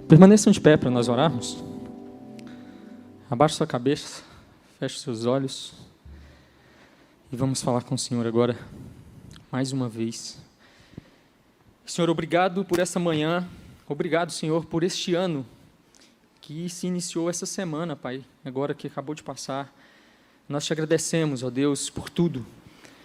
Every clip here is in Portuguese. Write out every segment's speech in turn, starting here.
Permaneçam de pé para nós orarmos. Abaixe sua cabeça, feche seus olhos e vamos falar com o Senhor agora, mais uma vez. Senhor, obrigado por essa manhã, obrigado, Senhor, por este ano que se iniciou essa semana, Pai, agora que acabou de passar. Nós te agradecemos, ó Deus, por tudo.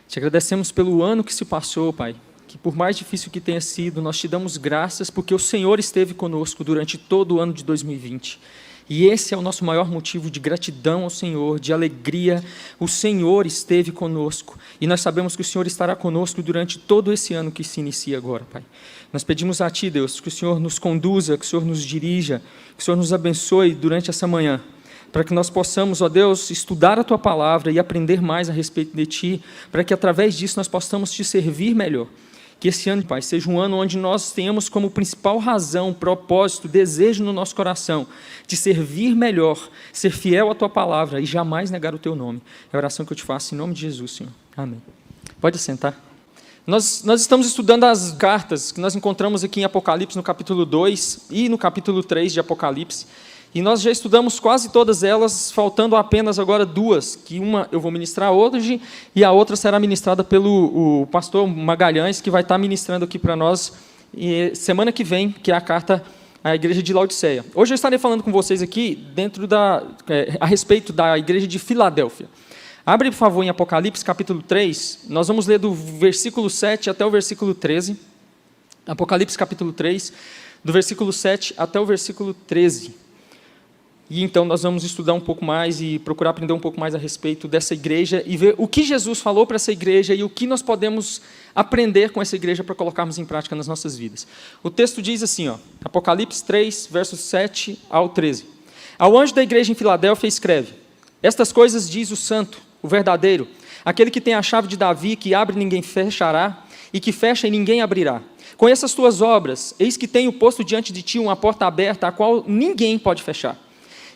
Te agradecemos pelo ano que se passou, Pai, que por mais difícil que tenha sido, nós te damos graças porque o Senhor esteve conosco durante todo o ano de 2020. E esse é o nosso maior motivo de gratidão ao Senhor, de alegria. O Senhor esteve conosco e nós sabemos que o Senhor estará conosco durante todo esse ano que se inicia agora, Pai. Nós pedimos a Ti, Deus, que o Senhor nos conduza, que o Senhor nos dirija, que o Senhor nos abençoe durante essa manhã, para que nós possamos, ó Deus, estudar a Tua Palavra e aprender mais a respeito de Ti, para que através disso nós possamos Te servir melhor. Que esse ano, Pai, seja um ano onde nós tenhamos como principal razão, propósito, desejo no nosso coração, de servir melhor, ser fiel à Tua Palavra e jamais negar o Teu nome. É a oração que eu te faço em nome de Jesus, Senhor. Amém. Pode sentar. Nós estamos estudando as cartas que nós encontramos aqui em Apocalipse, no capítulo 2 e no capítulo 3 de Apocalipse. E nós já estudamos quase todas elas, faltando apenas agora duas, que uma eu vou ministrar hoje e a outra será ministrada pelo pastor Magalhães, que vai estar ministrando aqui para nós semana que vem, que é a carta à igreja de Laodiceia. Hoje eu estarei falando com vocês aqui a respeito da igreja de Filadélfia. Abre, por favor, em Apocalipse, capítulo 3, nós vamos ler do versículo 7 até o versículo 13. Apocalipse, capítulo 3, do versículo 7 até o versículo 13. E então nós vamos estudar um pouco mais e procurar aprender um pouco mais a respeito dessa igreja e ver o que Jesus falou para essa igreja e o que nós podemos aprender com essa igreja para colocarmos em prática nas nossas vidas. O texto diz assim, Apocalipse 3, versos 7 ao 13. Ao anjo da igreja em Filadélfia escreve: estas coisas diz o santo, o verdadeiro, aquele que tem a chave de Davi, que abre e ninguém fechará, e que fecha e ninguém abrirá. Conheço as tuas obras, eis que tenho posto diante de ti uma porta aberta, a qual ninguém pode fechar.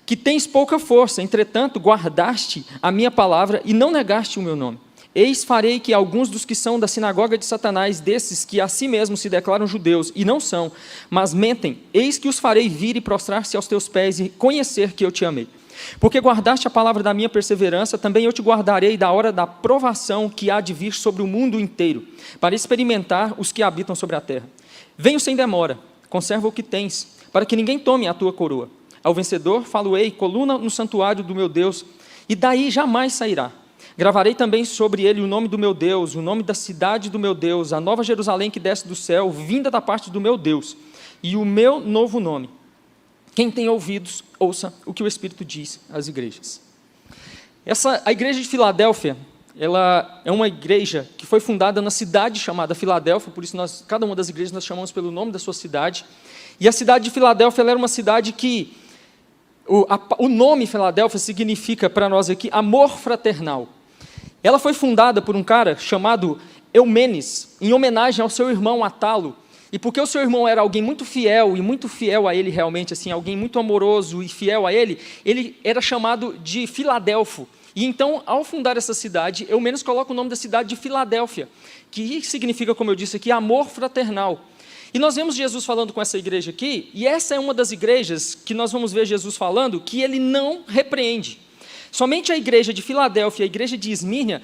Que tens pouca força, entretanto guardaste a minha palavra e não negaste o meu nome. Eis farei que alguns dos que são da sinagoga de Satanás, desses que a si mesmos se declaram judeus, e não são, mas mentem, eis que os farei vir e prostrar-se aos teus pés e conhecer que eu te amei. Porque guardaste a palavra da minha perseverança, também eu te guardarei da hora da provação que há de vir sobre o mundo inteiro, para experimentar os que habitam sobre a terra. Venho sem demora, conserva o que tens, para que ninguém tome a tua coroa. Ao vencedor falo-ei, coluna no santuário do meu Deus, e daí jamais sairá. Gravarei também sobre ele o nome do meu Deus, o nome da cidade do meu Deus, a nova Jerusalém que desce do céu, vinda da parte do meu Deus, e o meu novo nome. Quem tem ouvidos, ouça o que o Espírito diz às igrejas. A igreja de Filadélfia, ela é uma igreja que foi fundada na cidade chamada Filadélfia, por isso cada uma das igrejas nós chamamos pelo nome da sua cidade. E a cidade de Filadélfia ela era uma cidade que o nome Filadélfia significa para nós aqui amor fraternal. Ela foi fundada por um cara chamado Eumenes, em homenagem ao seu irmão Atalo. E porque o seu irmão era alguém muito fiel, e muito fiel a ele realmente, assim, alguém muito amoroso e fiel a ele era chamado de Filadelfo. E então, ao fundar essa cidade, Eumenes coloca o nome da cidade de Filadélfia, que significa, como eu disse aqui, amor fraternal. E nós vemos Jesus falando com essa igreja aqui, e essa é uma das igrejas que nós vamos ver Jesus falando, que ele não repreende. Somente a igreja de Filadélfia, a igreja de Esmirna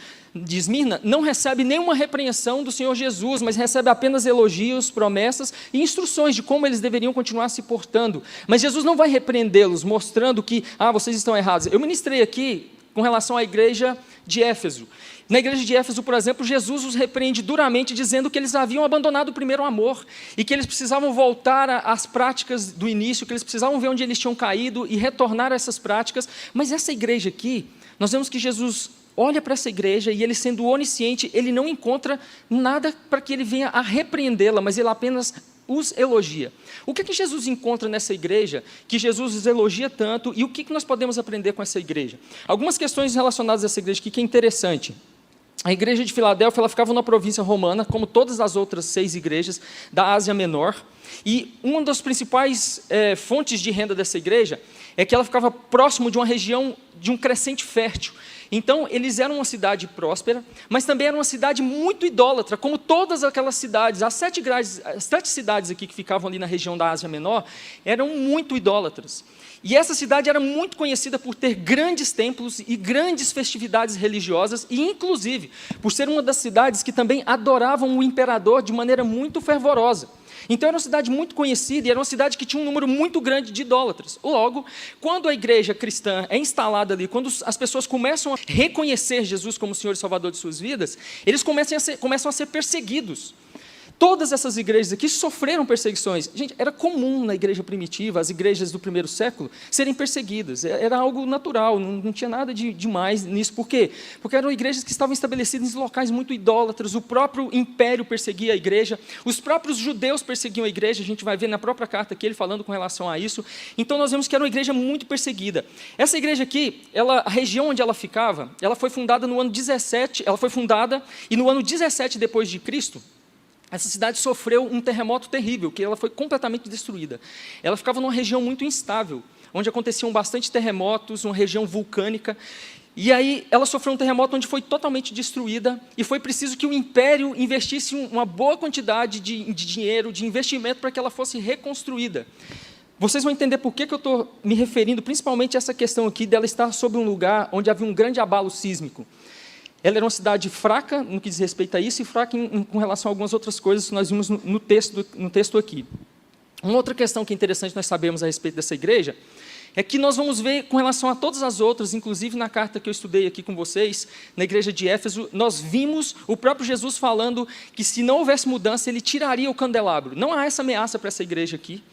não recebe nenhuma repreensão do Senhor Jesus, mas recebe apenas elogios, promessas e instruções de como eles deveriam continuar se portando. Mas Jesus não vai repreendê-los, mostrando que, vocês estão errados. Eu ministrei aqui com relação à igreja de Éfeso. Na igreja de Éfeso, por exemplo, Jesus os repreende duramente, dizendo que eles haviam abandonado o primeiro amor e que eles precisavam voltar às práticas do início, que eles precisavam ver onde eles tinham caído e retornar a essas práticas. Mas essa igreja aqui, nós vemos que Jesus olha para essa igreja e ele, sendo onisciente, ele não encontra nada para que ele venha a repreendê-la, mas ele apenas os elogia. O que Jesus encontra nessa igreja, que Jesus os elogia tanto, e o que nós podemos aprender com essa igreja? Algumas questões relacionadas a essa igreja aqui que é interessante. A igreja de Filadélfia ela ficava na província romana, como todas as outras 6 igrejas da Ásia Menor, e uma das principais fontes de renda dessa igreja é que ela ficava próximo de uma região de um crescente fértil. Então, eles eram uma cidade próspera, mas também era uma cidade muito idólatra, como todas aquelas cidades. As 7 cidades aqui que ficavam ali na região da Ásia Menor eram muito idólatras. E essa cidade era muito conhecida por ter grandes templos e grandes festividades religiosas, e inclusive por ser uma das cidades que também adoravam o imperador de maneira muito fervorosa. Então era uma cidade muito conhecida e era uma cidade que tinha um número muito grande de idólatras. Logo, quando a igreja cristã é instalada ali, quando as pessoas começam a reconhecer Jesus como Senhor e Salvador de suas vidas, eles começam a ser perseguidos. Todas essas igrejas aqui sofreram perseguições. Gente, era comum na igreja primitiva, as igrejas do primeiro século, serem perseguidas. Era algo natural, não tinha nada de demais nisso. Por quê? Porque eram igrejas que estavam estabelecidas em locais muito idólatras, o próprio império perseguia a igreja, os próprios judeus perseguiam a igreja, a gente vai ver na própria carta aqui ele falando com relação a isso. Então nós vemos que era uma igreja muito perseguida. Essa igreja aqui, a região onde ela ficava, ela foi fundada no ano 17, ela foi fundada e no ano 17 depois de Cristo, essa cidade sofreu um terremoto terrível, que ela foi completamente destruída. Ela ficava numa região muito instável, onde aconteciam bastante terremotos, uma região vulcânica, e aí ela sofreu um terremoto onde foi totalmente destruída, e foi preciso que o império investisse uma boa quantidade de dinheiro, de investimento, para que ela fosse reconstruída. Vocês vão entender por que eu estou me referindo, principalmente a essa questão aqui, dela estar sobre um lugar onde havia um grande abalo sísmico. Ela era uma cidade fraca no que diz respeito a isso e fraca com relação a algumas outras coisas que nós vimos no texto aqui. Uma outra questão que é interessante nós sabermos a respeito dessa igreja é que nós vamos ver com relação a todas as outras, inclusive na carta que eu estudei aqui com vocês, na igreja de Éfeso, nós vimos o próprio Jesus falando que se não houvesse mudança, ele tiraria o candelabro. Não há essa ameaça para essa igreja aqui.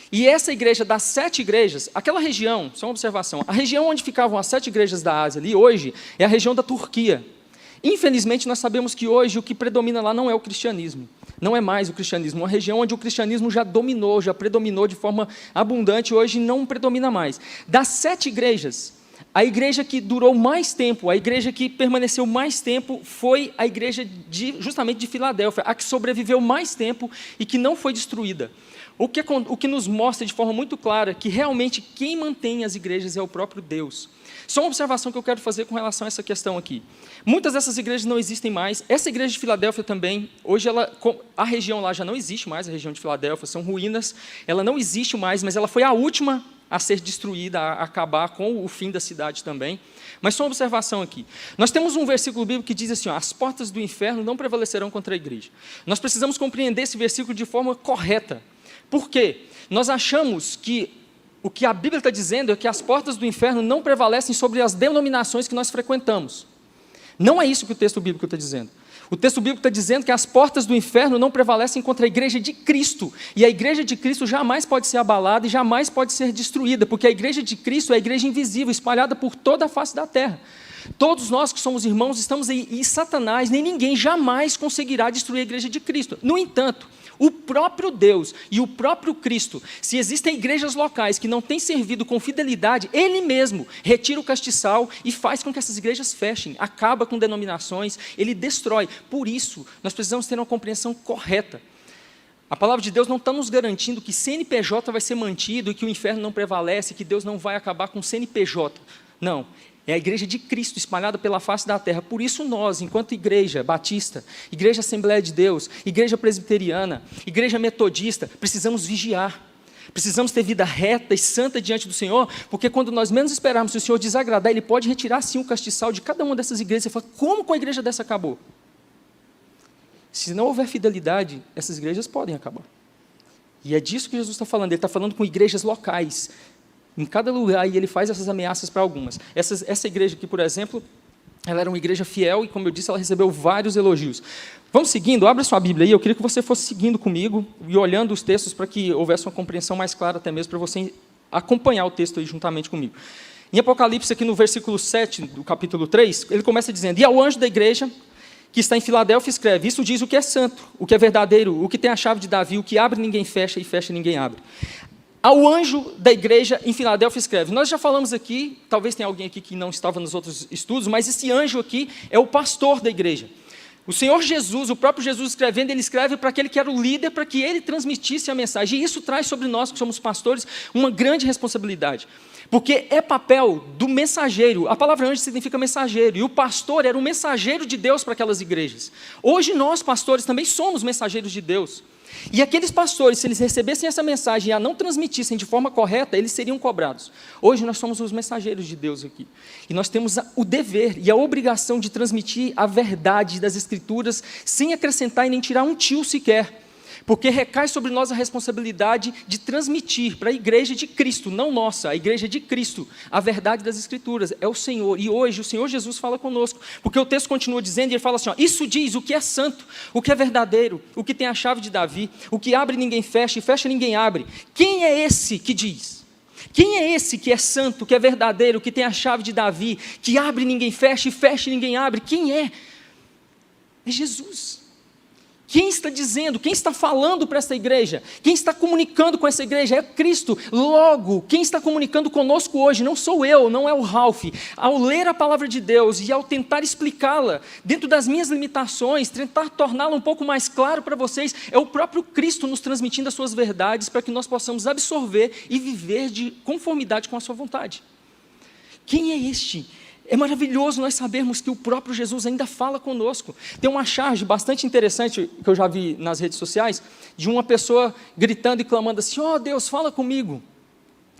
E essa igreja das 7 igrejas, aquela região, só uma observação, a região onde ficavam as 7 igrejas da Ásia ali hoje é a região da Turquia. Infelizmente, nós sabemos que hoje o que predomina lá não é o cristianismo, não é mais o cristianismo, uma região onde o cristianismo já dominou, já predominou de forma abundante, hoje não predomina mais. Das 7 igrejas, a igreja que durou mais tempo, a igreja que permaneceu mais tempo, foi a igreja justamente de Filadélfia, a que sobreviveu mais tempo e que não foi destruída. O que nos mostra de forma muito clara que realmente quem mantém as igrejas é o próprio Deus. Só uma observação que eu quero fazer com relação a essa questão aqui. Muitas dessas igrejas não existem mais. Essa igreja de Filadélfia também, hoje a região lá já não existe mais, a região de Filadélfia, são ruínas, ela não existe mais, mas ela foi a última a ser destruída, a acabar com o fim da cidade também. Mas só uma observação aqui. Nós temos um versículo bíblico que diz assim, ó, as portas do inferno não prevalecerão contra a igreja. Nós precisamos compreender esse versículo de forma correta. Por quê? Nós achamos que o que a Bíblia está dizendo é que as portas do inferno não prevalecem sobre as denominações que nós frequentamos. Não é isso que o texto bíblico está dizendo. O texto bíblico está dizendo que as portas do inferno não prevalecem contra a igreja de Cristo. E a igreja de Cristo jamais pode ser abalada e jamais pode ser destruída, porque a igreja de Cristo é a igreja invisível, espalhada por toda a face da terra. Todos nós que somos irmãos estamos aí, e Satanás, nem ninguém jamais conseguirá destruir a igreja de Cristo. No entanto, o próprio Deus e o próprio Cristo, se existem igrejas locais que não têm servido com fidelidade, Ele mesmo retira o castiçal e faz com que essas igrejas fechem, acaba com denominações, Ele destrói. Por isso, nós precisamos ter uma compreensão correta. A palavra de Deus não está nos garantindo que CNPJ vai ser mantido e que o inferno não prevalece, que Deus não vai acabar com CNPJ. Não. É a igreja de Cristo espalhada pela face da terra. Por isso nós, enquanto igreja batista, igreja Assembleia de Deus, igreja presbiteriana, igreja metodista, precisamos vigiar. Precisamos ter vida reta e santa diante do Senhor, porque quando nós menos esperarmos, se o Senhor desagradar, Ele pode retirar sim o castiçal de cada uma dessas igrejas. Você fala, como com a igreja dessa acabou? Se não houver fidelidade, essas igrejas podem acabar. E é disso que Jesus está falando. Ele está falando com igrejas locais, em cada lugar, e ele faz essas ameaças para algumas. Essa igreja aqui, por exemplo, ela era uma igreja fiel, e como eu disse, ela recebeu vários elogios. Vamos seguindo, abra sua Bíblia aí, eu queria que você fosse seguindo comigo, e olhando os textos, para que houvesse uma compreensão mais clara até mesmo, para você acompanhar o texto aí juntamente comigo. Em Apocalipse, aqui no versículo 7 do capítulo 3, ele começa dizendo, e ao anjo da igreja, que está em Filadélfia, escreve, isso diz o que é santo, o que é verdadeiro, o que tem a chave de Davi, o que abre ninguém fecha, e fecha ninguém abre. Ao anjo da igreja em Filadélfia escreve, nós já falamos aqui, talvez tenha alguém aqui que não estava nos outros estudos, mas esse anjo aqui é o pastor da igreja. O Senhor Jesus, o próprio Jesus escrevendo, ele escreve para aquele que era o líder, para que ele transmitisse a mensagem. E isso traz sobre nós, que somos pastores, uma grande responsabilidade. Porque é papel do mensageiro. A palavra anjo significa mensageiro. E o pastor era um mensageiro de Deus para aquelas igrejas. Hoje nós, pastores, também somos mensageiros de Deus. E aqueles pastores, se eles recebessem essa mensagem e a não transmitissem de forma correta, eles seriam cobrados. Hoje nós somos os mensageiros de Deus aqui. E nós temos o dever e a obrigação de transmitir a verdade das Escrituras sem acrescentar e nem tirar um tio sequer. Porque recai sobre nós a responsabilidade de transmitir para a igreja de Cristo, não nossa, a igreja de Cristo, a verdade das Escrituras, é o Senhor. E hoje o Senhor Jesus fala conosco, porque o texto continua dizendo, e ele fala assim, ó, isso diz o que é santo, o que é verdadeiro, o que tem a chave de Davi, o que abre ninguém fecha, e fecha ninguém abre. Quem é esse que diz? Quem é esse que é santo, que é verdadeiro, que tem a chave de Davi, que abre ninguém fecha, e fecha ninguém abre? Quem é? É Jesus. Quem está dizendo, quem está falando para essa igreja, quem está comunicando com essa igreja é Cristo. Logo, quem está comunicando conosco hoje não sou eu, não é o Ralph. Ao ler a palavra de Deus e ao tentar explicá-la dentro das minhas limitações, tentar torná-la um pouco mais claro para vocês, é o próprio Cristo nos transmitindo as suas verdades para que nós possamos absorver e viver de conformidade com a sua vontade. Quem é este? É maravilhoso nós sabermos que o próprio Jesus ainda fala conosco. Tem uma charge bastante interessante que eu já vi nas redes sociais, de uma pessoa gritando e clamando assim, ó Deus, fala comigo.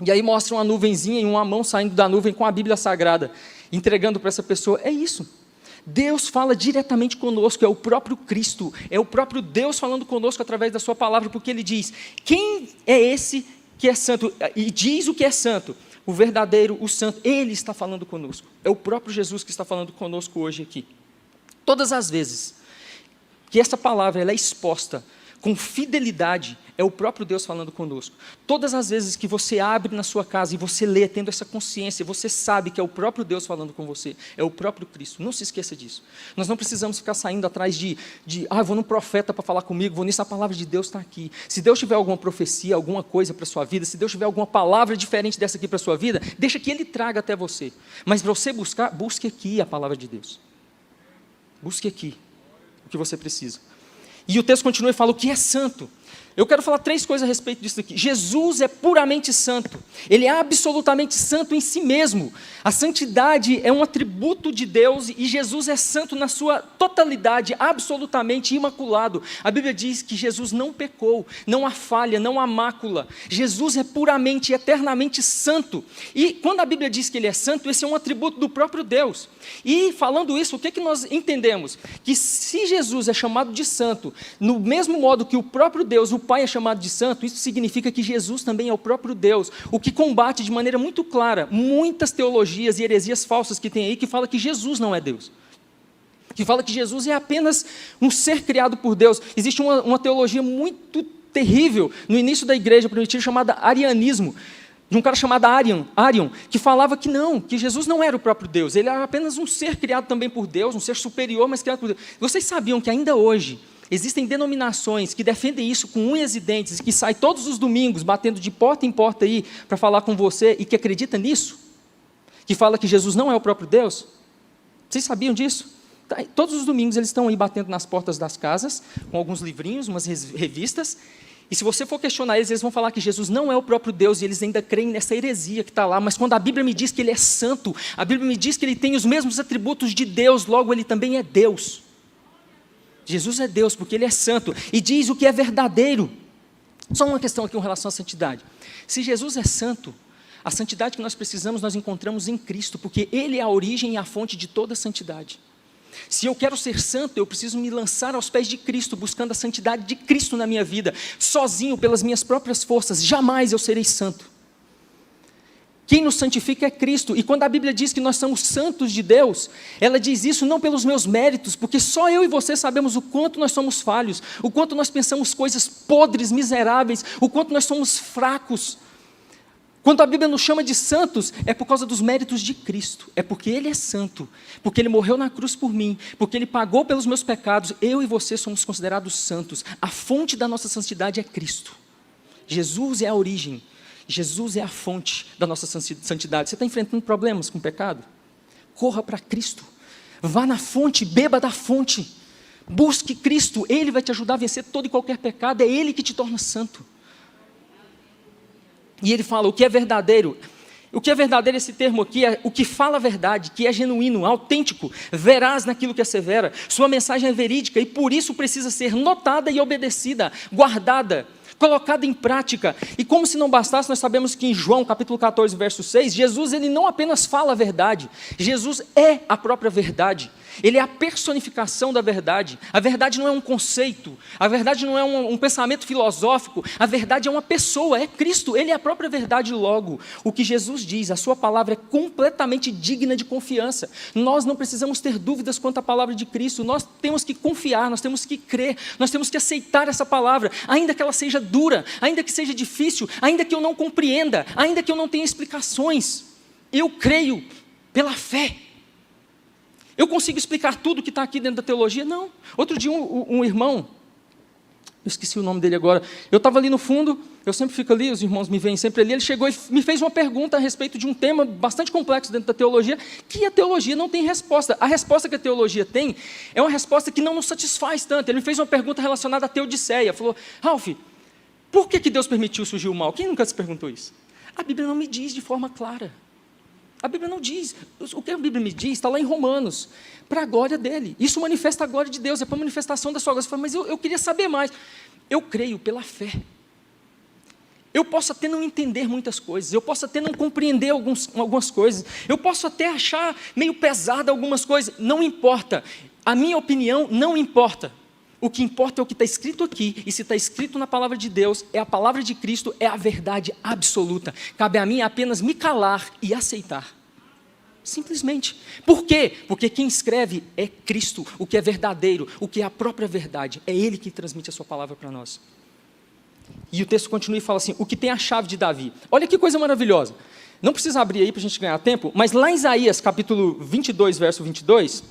E aí mostra uma nuvenzinha e uma mão saindo da nuvem com a Bíblia Sagrada, entregando para essa pessoa. É isso. Deus fala diretamente conosco, é o próprio Cristo, é o próprio Deus falando conosco através da sua palavra, porque ele diz, quem é esse que é santo? E diz o que é santo. O verdadeiro, o santo, ele está falando conosco. É o próprio Jesus que está falando conosco hoje aqui. Todas as vezes que essa palavra ela é exposta com fidelidade, é o próprio Deus falando conosco. Todas as vezes que você abre na sua casa e você lê, tendo essa consciência, você sabe que é o próprio Deus falando com você, é o próprio Cristo. Não se esqueça disso. Nós não precisamos ficar saindo atrás vou num profeta para falar comigo, vou nisso, a palavra de Deus está aqui. Se Deus tiver alguma profecia, alguma coisa para a sua vida, se Deus tiver alguma palavra diferente dessa aqui para a sua vida, deixa que Ele traga até você. Mas para você buscar, busque aqui a palavra de Deus. Busque aqui o que você precisa. E o texto continua e fala o que é santo. Eu quero falar 3 coisas a respeito disso aqui. Jesus é puramente santo. Ele é absolutamente santo em si mesmo. A santidade é um atributo de Deus e Jesus é santo na sua totalidade, absolutamente imaculado. A Bíblia diz que Jesus não pecou, não há falha, não há mácula. Jesus é puramente e eternamente santo. E quando a Bíblia diz que Ele é santo, esse é um atributo do próprio Deus. E falando isso, o que nós entendemos? Que se Jesus é chamado de santo, no mesmo modo que o próprio Deus, o Pai é chamado de santo, isso significa que Jesus também é o próprio Deus, o que combate de maneira muito clara muitas teologias e heresias falsas que tem aí, que fala que Jesus não é Deus, que fala que Jesus é apenas um ser criado por Deus. Existe uma teologia muito terrível no início da igreja primitiva chamada arianismo, de um cara chamado Arion, que falava que não, que Jesus não era o próprio Deus, ele era apenas um ser criado também por Deus, um ser superior, mas criado por Deus. Vocês sabiam que ainda hoje existem denominações que defendem isso com unhas e dentes, e que saem todos os domingos batendo de porta em porta aí para falar com você e que acredita nisso? Que fala que Jesus não é o próprio Deus? Vocês sabiam disso? Todos os domingos eles estão aí batendo nas portas das casas, com alguns livrinhos, umas revistas, e se você for questionar eles, eles vão falar que Jesus não é o próprio Deus, e eles ainda creem nessa heresia que está lá, mas quando a Bíblia me diz que Ele é santo, a Bíblia me diz que Ele tem os mesmos atributos de Deus, logo Ele também é Deus. Jesus é Deus, porque Ele é santo, e diz o que é verdadeiro. Só uma questão aqui com relação à santidade. Se Jesus é santo, a santidade que nós precisamos, nós encontramos em Cristo, porque Ele é a origem e a fonte de toda a santidade. Se eu quero ser santo, eu preciso me lançar aos pés de Cristo, buscando a santidade de Cristo na minha vida. Sozinho, pelas minhas próprias forças, jamais eu serei santo. Quem nos santifica é Cristo, e quando a Bíblia diz que nós somos santos de Deus, ela diz isso não pelos meus méritos, porque só eu e você sabemos o quanto nós somos falhos, o quanto nós pensamos coisas podres, miseráveis, o quanto nós somos fracos. Quando a Bíblia nos chama de santos, é por causa dos méritos de Cristo, é porque Ele é santo, porque Ele morreu na cruz por mim, porque Ele pagou pelos meus pecados, eu e você somos considerados santos. A fonte da nossa santidade é Cristo. Jesus é a origem. Jesus é a fonte da nossa santidade. Você está enfrentando problemas com o pecado? Corra para Cristo. Vá na fonte, beba da fonte. Busque Cristo, Ele vai te ajudar a vencer todo e qualquer pecado, é Ele que te torna santo. E ele fala, o que é verdadeiro? O que é verdadeiro, esse termo aqui, é o que fala a verdade, que é genuíno, autêntico, veraz naquilo que assevera. Sua mensagem é verídica e por isso precisa ser notada e obedecida, guardada, colocada em prática. E como se não bastasse, nós sabemos que em João capítulo 14, verso 6, Jesus ele não apenas fala a verdade, Jesus é a própria verdade. Ele é a personificação da verdade. A verdade não é um conceito, a verdade não é um pensamento filosófico, a verdade é uma pessoa, é Cristo, Ele é a própria verdade logo. O que Jesus diz, a sua palavra é completamente digna de confiança. Nós não precisamos ter dúvidas quanto à palavra de Cristo, nós temos que confiar, nós temos que crer, nós temos que aceitar essa palavra, ainda que ela seja dura, ainda que seja difícil, ainda que eu não compreenda, ainda que eu não tenha explicações. Eu creio pela fé. Eu consigo explicar tudo que está aqui dentro da teologia? Não. Outro dia um irmão, eu esqueci o nome dele agora, eu estava ali no fundo, eu sempre fico ali, os irmãos me veem sempre ali, ele chegou e me fez uma pergunta a respeito de um tema bastante complexo dentro da teologia, que a teologia não tem resposta. A resposta que a teologia tem é uma resposta que não nos satisfaz tanto. Ele me fez uma pergunta relacionada à teodiceia, falou, Ralph, por que Deus permitiu surgir o mal? Quem nunca se perguntou isso? A Bíblia não me diz de forma clara. A Bíblia não diz. O que a Bíblia me diz está lá em Romanos, para a glória dele. Isso manifesta a glória de Deus, é para a manifestação da sua glória. Você fala, mas eu queria saber mais. Eu creio pela fé. Eu posso até não entender muitas coisas, eu posso até não compreender algumas coisas, eu posso até achar meio pesada algumas coisas, não importa. A minha opinião não importa. O que importa é o que está escrito aqui, e se está escrito na palavra de Deus, é a palavra de Cristo, é a verdade absoluta. Cabe a mim apenas me calar e aceitar. Simplesmente. Por quê? Porque quem escreve é Cristo, o que é verdadeiro, o que é a própria verdade. É Ele que transmite a sua palavra para nós. E o texto continua e fala assim, o que tem a chave de Davi. Olha que coisa maravilhosa. Não precisa abrir aí para a gente ganhar tempo, mas lá em Isaías, capítulo 22, verso 22,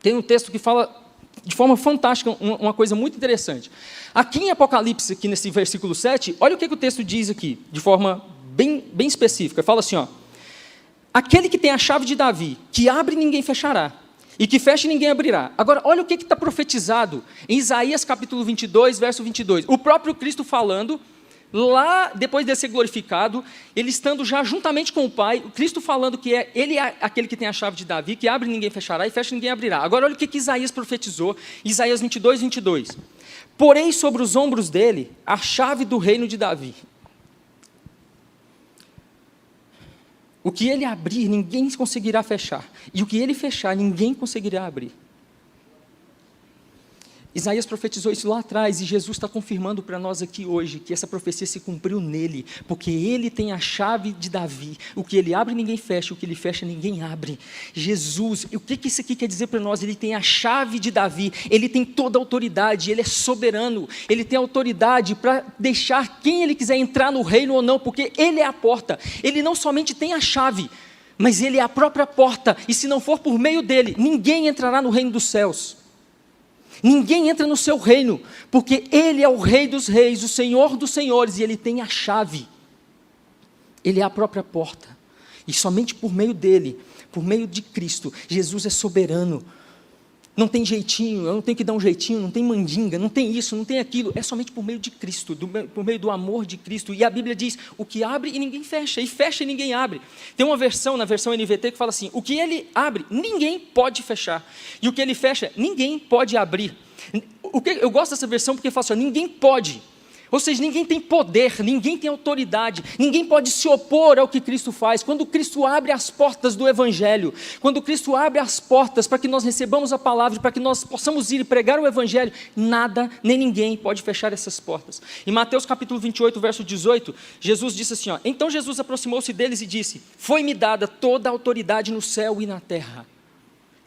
tem um texto que fala de forma fantástica, uma coisa muito interessante. Aqui em Apocalipse, aqui nesse versículo 7, olha o que o texto diz aqui, de forma bem específica. Fala assim, ó, aquele que tem a chave de Davi, que abre e ninguém fechará, e que fecha e ninguém abrirá. Agora, olha o que está profetizado em Isaías capítulo 22, verso 22. O próprio Cristo falando, lá depois de ser glorificado, ele estando já juntamente com o Pai, o Cristo falando que ele é aquele que tem a chave de Davi, que abre e ninguém fechará, e fecha e ninguém abrirá. Agora olha o que Isaías profetizou, Isaías 22, 22. Porém sobre os ombros dele, a chave do reino de Davi. O que ele abrir, ninguém conseguirá fechar, e o que ele fechar, ninguém conseguirá abrir. Isaías profetizou isso lá atrás, e Jesus está confirmando para nós aqui hoje, que essa profecia se cumpriu nele, porque ele tem a chave de Davi, o que ele abre ninguém fecha, o que ele fecha ninguém abre. Jesus, o que isso aqui quer dizer para nós? Ele tem a chave de Davi, ele tem toda a autoridade, ele é soberano, ele tem autoridade para deixar quem ele quiser entrar no reino ou não, porque ele é a porta, ele não somente tem a chave, mas ele é a própria porta, e se não for por meio dele, ninguém entrará no reino dos céus. Ninguém entra no seu reino, porque Ele é o Rei dos Reis, o Senhor dos Senhores, e Ele tem a chave. Ele é a própria porta. E somente por meio dEle, por meio de Cristo, Jesus é soberano. Não tem jeitinho, eu não tenho que dar um jeitinho, não tem mandinga, não tem isso, não tem aquilo. É somente por meio de Cristo, por meio do amor de Cristo. E a Bíblia diz, o que abre e ninguém fecha, e fecha e ninguém abre. Tem uma versão, na versão NVT, que fala assim, o que ele abre, ninguém pode fechar. E o que ele fecha, ninguém pode abrir. Eu gosto dessa versão porque fala assim, ninguém pode. Ou seja, ninguém tem poder, ninguém tem autoridade, ninguém pode se opor ao que Cristo faz. Quando Cristo abre as portas do Evangelho, quando Cristo abre as portas para que nós recebamos a palavra, para que nós possamos ir e pregar o Evangelho, nada, nem ninguém pode fechar essas portas. Em Mateus capítulo 28, verso 18, Jesus disse assim, ó, então Jesus aproximou-se deles e disse, foi-me dada toda a autoridade no céu e na terra.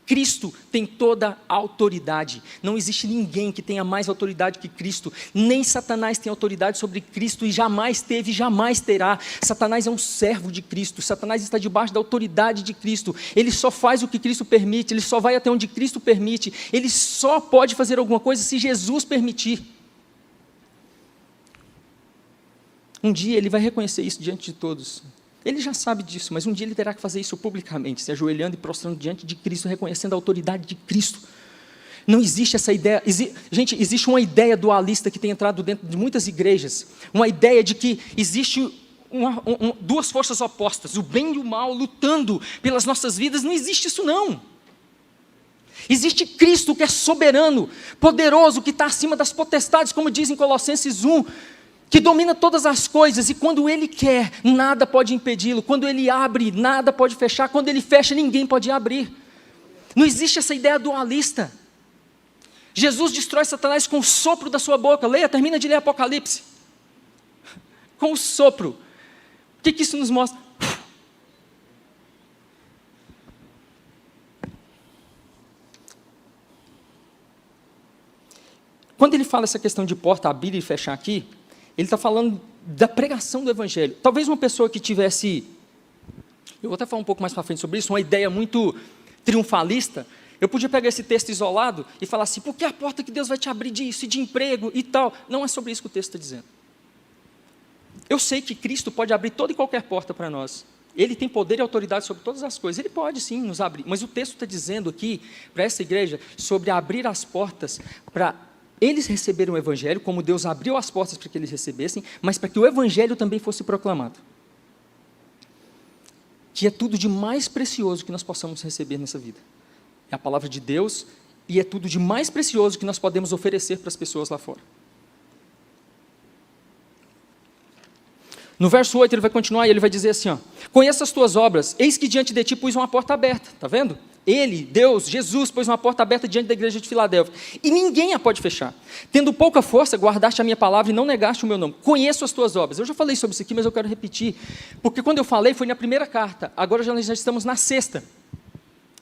Cristo tem toda a autoridade, não existe ninguém que tenha mais autoridade que Cristo, nem Satanás tem autoridade sobre Cristo e jamais teve e jamais terá. Satanás é um servo de Cristo, Satanás está debaixo da autoridade de Cristo, ele só faz o que Cristo permite, ele só vai até onde Cristo permite, ele só pode fazer alguma coisa se Jesus permitir. Um dia ele vai reconhecer isso diante de todos. Ele já sabe disso, mas um dia ele terá que fazer isso publicamente, se ajoelhando e prostrando diante de Cristo, reconhecendo a autoridade de Cristo. Não existe essa ideia. Gente, existe uma ideia dualista que tem entrado dentro de muitas igrejas. Uma ideia de que existe duas forças opostas, o bem e o mal, lutando pelas nossas vidas. Não existe isso, não. Existe Cristo, que é soberano, poderoso, que está acima das potestades, como diz em Colossenses 1, que domina todas as coisas, e quando Ele quer, nada pode impedi-lo. Quando Ele abre, nada pode fechar. Quando Ele fecha, ninguém pode abrir. Não existe essa ideia dualista. Jesus destrói Satanás com o sopro da sua boca. Termina de ler Apocalipse. Com o sopro. O que isso nos mostra? Quando ele fala essa questão de porta abrir e fechar aqui, ele está falando da pregação do Evangelho. Talvez uma pessoa que tivesse, eu vou até falar um pouco mais para frente sobre isso, uma ideia muito triunfalista, eu podia pegar esse texto isolado e falar assim, por que a porta que Deus vai te abrir disso, e de emprego e tal? Não é sobre isso que o texto está dizendo. Eu sei que Cristo pode abrir toda e qualquer porta para nós. Ele tem poder e autoridade sobre todas as coisas. Ele pode sim nos abrir. Mas o texto está dizendo aqui, para essa igreja, sobre abrir as portas para eles receberem o Evangelho, como Deus abriu as portas para que eles recebessem, mas para que o Evangelho também fosse proclamado. Que é tudo de mais precioso que nós possamos receber nessa vida. É a palavra de Deus, e é tudo de mais precioso que nós podemos oferecer para as pessoas lá fora. No verso 8 ele vai continuar e ele vai dizer assim, conheça as tuas obras, eis que diante de ti pus uma porta aberta, está vendo? Ele, Deus, Jesus, pôs uma porta aberta diante da igreja de Filadélfia, e ninguém a pode fechar. Tendo pouca força, guardaste a minha palavra e não negaste o meu nome. Conheço as tuas obras. Eu já falei sobre isso aqui, mas eu quero repetir, porque quando eu falei foi na primeira carta, agora já estamos na sexta.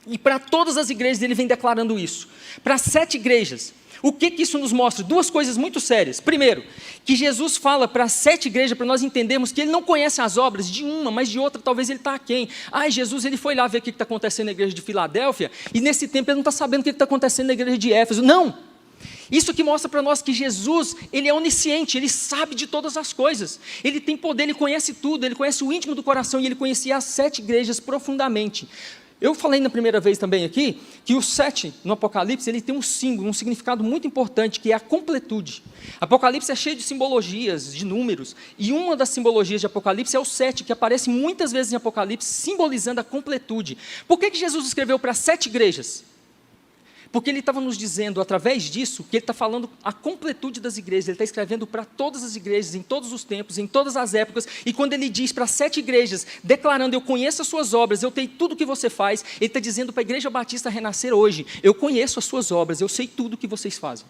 E para todas as igrejas ele vem declarando isso. Para 7 igrejas. O que isso nos mostra? 2 coisas muito sérias. Primeiro, que Jesus fala para 7 igrejas, para nós entendermos que ele não conhece as obras de uma, mas de outra, talvez ele está aquém. Jesus, ele foi lá ver o que está acontecendo na igreja de Filadélfia, e nesse tempo ele não está sabendo o que está acontecendo na igreja de Éfeso. Não! Isso que mostra para nós que Jesus, ele é onisciente, ele sabe de todas as coisas. Ele tem poder, ele conhece tudo, ele conhece o íntimo do coração, e ele conhecia as 7 igrejas profundamente. Eu falei na primeira vez também aqui, que o 7 no Apocalipse, ele tem um símbolo, um significado muito importante, que é a completude. Apocalipse é cheio de simbologias, de números, e uma das simbologias de Apocalipse é o 7, que aparece muitas vezes em Apocalipse, simbolizando a completude. Por que Jesus escreveu para 7 igrejas? Porque ele estava nos dizendo, através disso, que ele está falando a completude das igrejas, ele está escrevendo para todas as igrejas, em todos os tempos, em todas as épocas, e quando ele diz para 7 igrejas, declarando, eu conheço as suas obras, eu tenho tudo o que você faz, ele está dizendo para a Igreja Batista Renascer hoje, eu conheço as suas obras, eu sei tudo o que vocês fazem.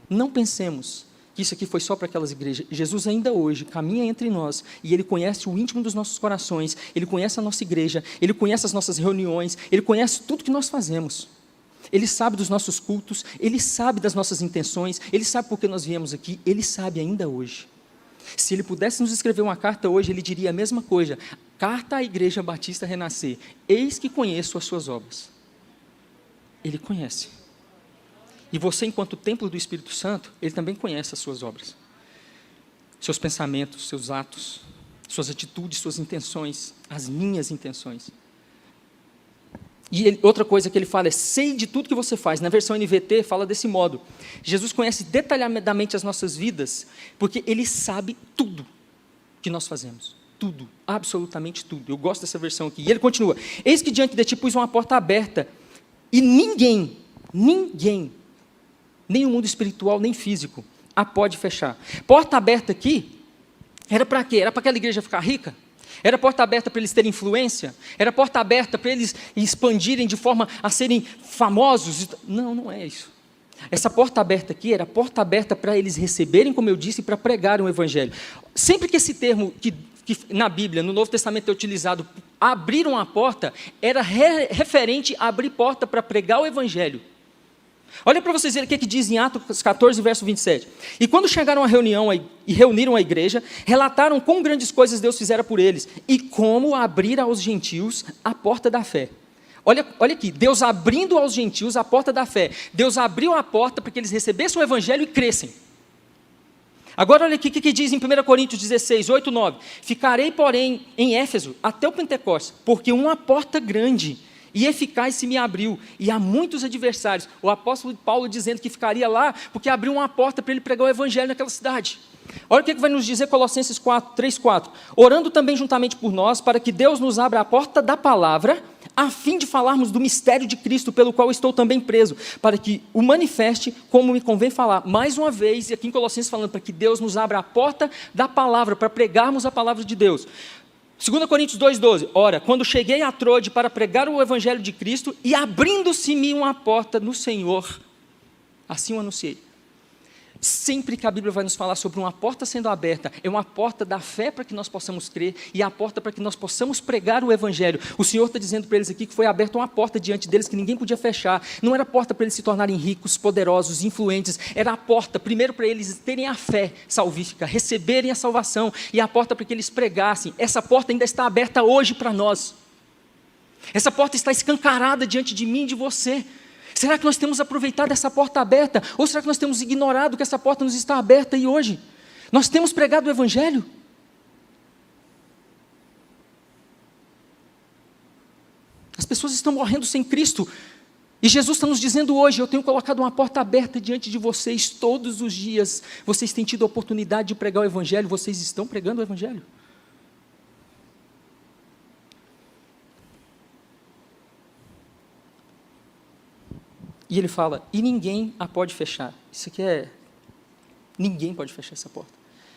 Não pensemos que isso aqui foi só para aquelas igrejas. Jesus ainda hoje caminha entre nós, e Ele conhece o íntimo dos nossos corações, Ele conhece a nossa igreja, Ele conhece as nossas reuniões, Ele conhece tudo que nós fazemos. Ele sabe dos nossos cultos, Ele sabe das nossas intenções, Ele sabe por que nós viemos aqui, Ele sabe ainda hoje. Se Ele pudesse nos escrever uma carta hoje, Ele diria a mesma coisa, carta à Igreja Batista Renascer, eis que conheço as suas obras. Ele conhece. E você, enquanto templo do Espírito Santo, Ele também conhece as suas obras. Seus pensamentos, seus atos, suas atitudes, suas intenções, as minhas intenções. E outra coisa que ele fala é, sei de tudo que você faz. Na versão NVT fala desse modo. Jesus conhece detalhadamente as nossas vidas, porque Ele sabe tudo que nós fazemos. Tudo, absolutamente tudo. Eu gosto dessa versão aqui. E ele continua, eis que diante de ti pus uma porta aberta, e ninguém, nem o mundo espiritual, nem físico, a pode fechar. Porta aberta aqui, era para quê? Era para aquela igreja ficar rica? Era porta aberta para eles terem influência? Era porta aberta para eles expandirem de forma a serem famosos? Não, não é isso. Essa porta aberta aqui, era porta aberta para eles receberem, como eu disse, para pregarem o Evangelho. Sempre que esse termo, que na Bíblia, no Novo Testamento é utilizado, abrir uma porta, era referente a abrir porta para pregar o Evangelho. Olha para vocês verem o que diz em Atos 14, verso 27. E quando chegaram à reunião e reuniram a igreja, relataram quão grandes coisas Deus fizera por eles e como abrir aos gentios a porta da fé. Olha aqui, Deus abrindo aos gentios a porta da fé. Deus abriu a porta para que eles recebessem o Evangelho e crescem. Agora olha aqui o que diz em 1 Coríntios 16, 8, 9. Ficarei, porém, em Éfeso até o Pentecostes, porque uma porta grande e eficaz se me abriu, e há muitos adversários. O apóstolo Paulo dizendo que ficaria lá, porque abriu uma porta para ele pregar o evangelho naquela cidade. Olha o que vai nos dizer Colossenses 3:4. Orando também juntamente por nós, para que Deus nos abra a porta da palavra, a fim de falarmos do mistério de Cristo, pelo qual estou também preso, para que o manifeste como me convém falar. Mais uma vez, e aqui em Colossenses falando, para que Deus nos abra a porta da palavra, para pregarmos a palavra de Deus. 2 Coríntios 2:12. Ora, quando cheguei a Trode para pregar o evangelho de Cristo, e abrindo-se-me uma porta no Senhor, assim o anunciei. Sempre que a Bíblia vai nos falar sobre uma porta sendo aberta, é uma porta da fé para que nós possamos crer, e a porta para que nós possamos pregar o evangelho. O Senhor está dizendo para eles aqui que foi aberta uma porta diante deles que ninguém podia fechar. Não era a porta para eles se tornarem ricos, poderosos, influentes. Era a porta primeiro para eles terem a fé salvífica, receberem a salvação, e a porta para que eles pregassem. Essa porta ainda está aberta hoje para nós. Essa porta está escancarada diante de mim e de você. Será que nós temos aproveitado essa porta aberta? Ou será que nós temos ignorado que essa porta nos está aberta e hoje? Nós temos pregado o evangelho? As pessoas estão morrendo sem Cristo. E Jesus está nos dizendo hoje, eu tenho colocado uma porta aberta diante de vocês todos os dias. Vocês têm tido a oportunidade de pregar o evangelho, vocês estão pregando o evangelho? E ele fala, e ninguém a pode fechar. Isso aqui ninguém pode fechar essa porta.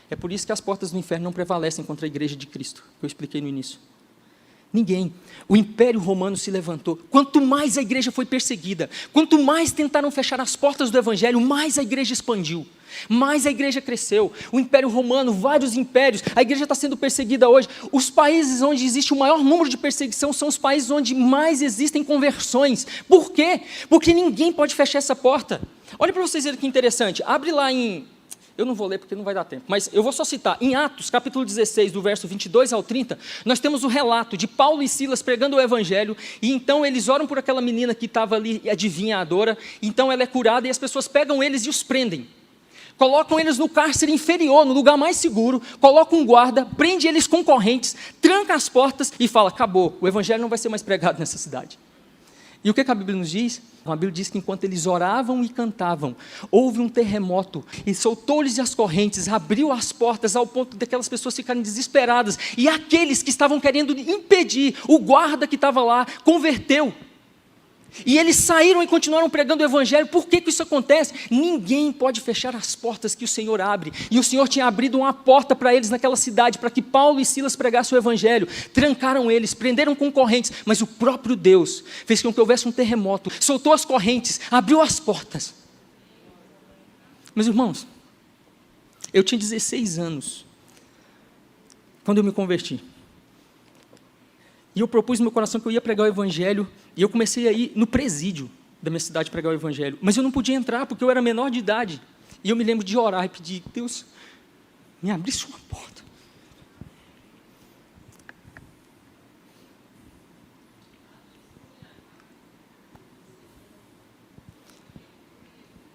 É por isso que as portas do inferno não prevalecem contra a igreja de Cristo, que eu expliquei no início. Ninguém. O Império Romano se levantou. Quanto mais a igreja foi perseguida, quanto mais tentaram fechar as portas do evangelho, mais a igreja expandiu, mais a igreja cresceu. O Império Romano, vários impérios, a igreja está sendo perseguida hoje. Os países onde existe o maior número de perseguição são os países onde mais existem conversões. Por quê? Porque ninguém pode fechar essa porta. Olha para vocês verem que interessante. Abre lá em... Eu não vou ler porque não vai dar tempo, mas eu vou só citar. Em Atos, capítulo 16, do verso 22 ao 30, nós temos o relato de Paulo e Silas pregando o evangelho, e então eles oram por aquela menina que estava ali, adivinhadora, então ela é curada, e as pessoas pegam eles e os prendem. Colocam eles no cárcere inferior, no lugar mais seguro, colocam um guarda, prende eles com correntes, tranca as portas e fala, acabou, o evangelho não vai ser mais pregado nessa cidade. E o que a Bíblia nos diz? A Bíblia diz que enquanto eles oravam e cantavam, houve um terremoto, e soltou-lhes as correntes, abriu as portas ao ponto daquelas pessoas ficarem desesperadas, e aqueles que estavam querendo impedir, o guarda que estava lá, converteu. E eles saíram e continuaram pregando o evangelho. Por que isso acontece? Ninguém pode fechar as portas que o Senhor abre. E o Senhor tinha abrido uma porta para eles naquela cidade, para que Paulo e Silas pregassem o evangelho. Trancaram eles, prenderam com correntes, mas o próprio Deus fez com que houvesse um terremoto, soltou as correntes, abriu as portas. Meus irmãos, eu tinha 16 anos quando eu me converti. E eu propus no meu coração que eu ia pregar o evangelho, e eu comecei a ir no presídio da minha cidade pregar o evangelho, mas eu não podia entrar porque eu era menor de idade. E eu me lembro de orar e pedir, Deus, me abrisse uma porta.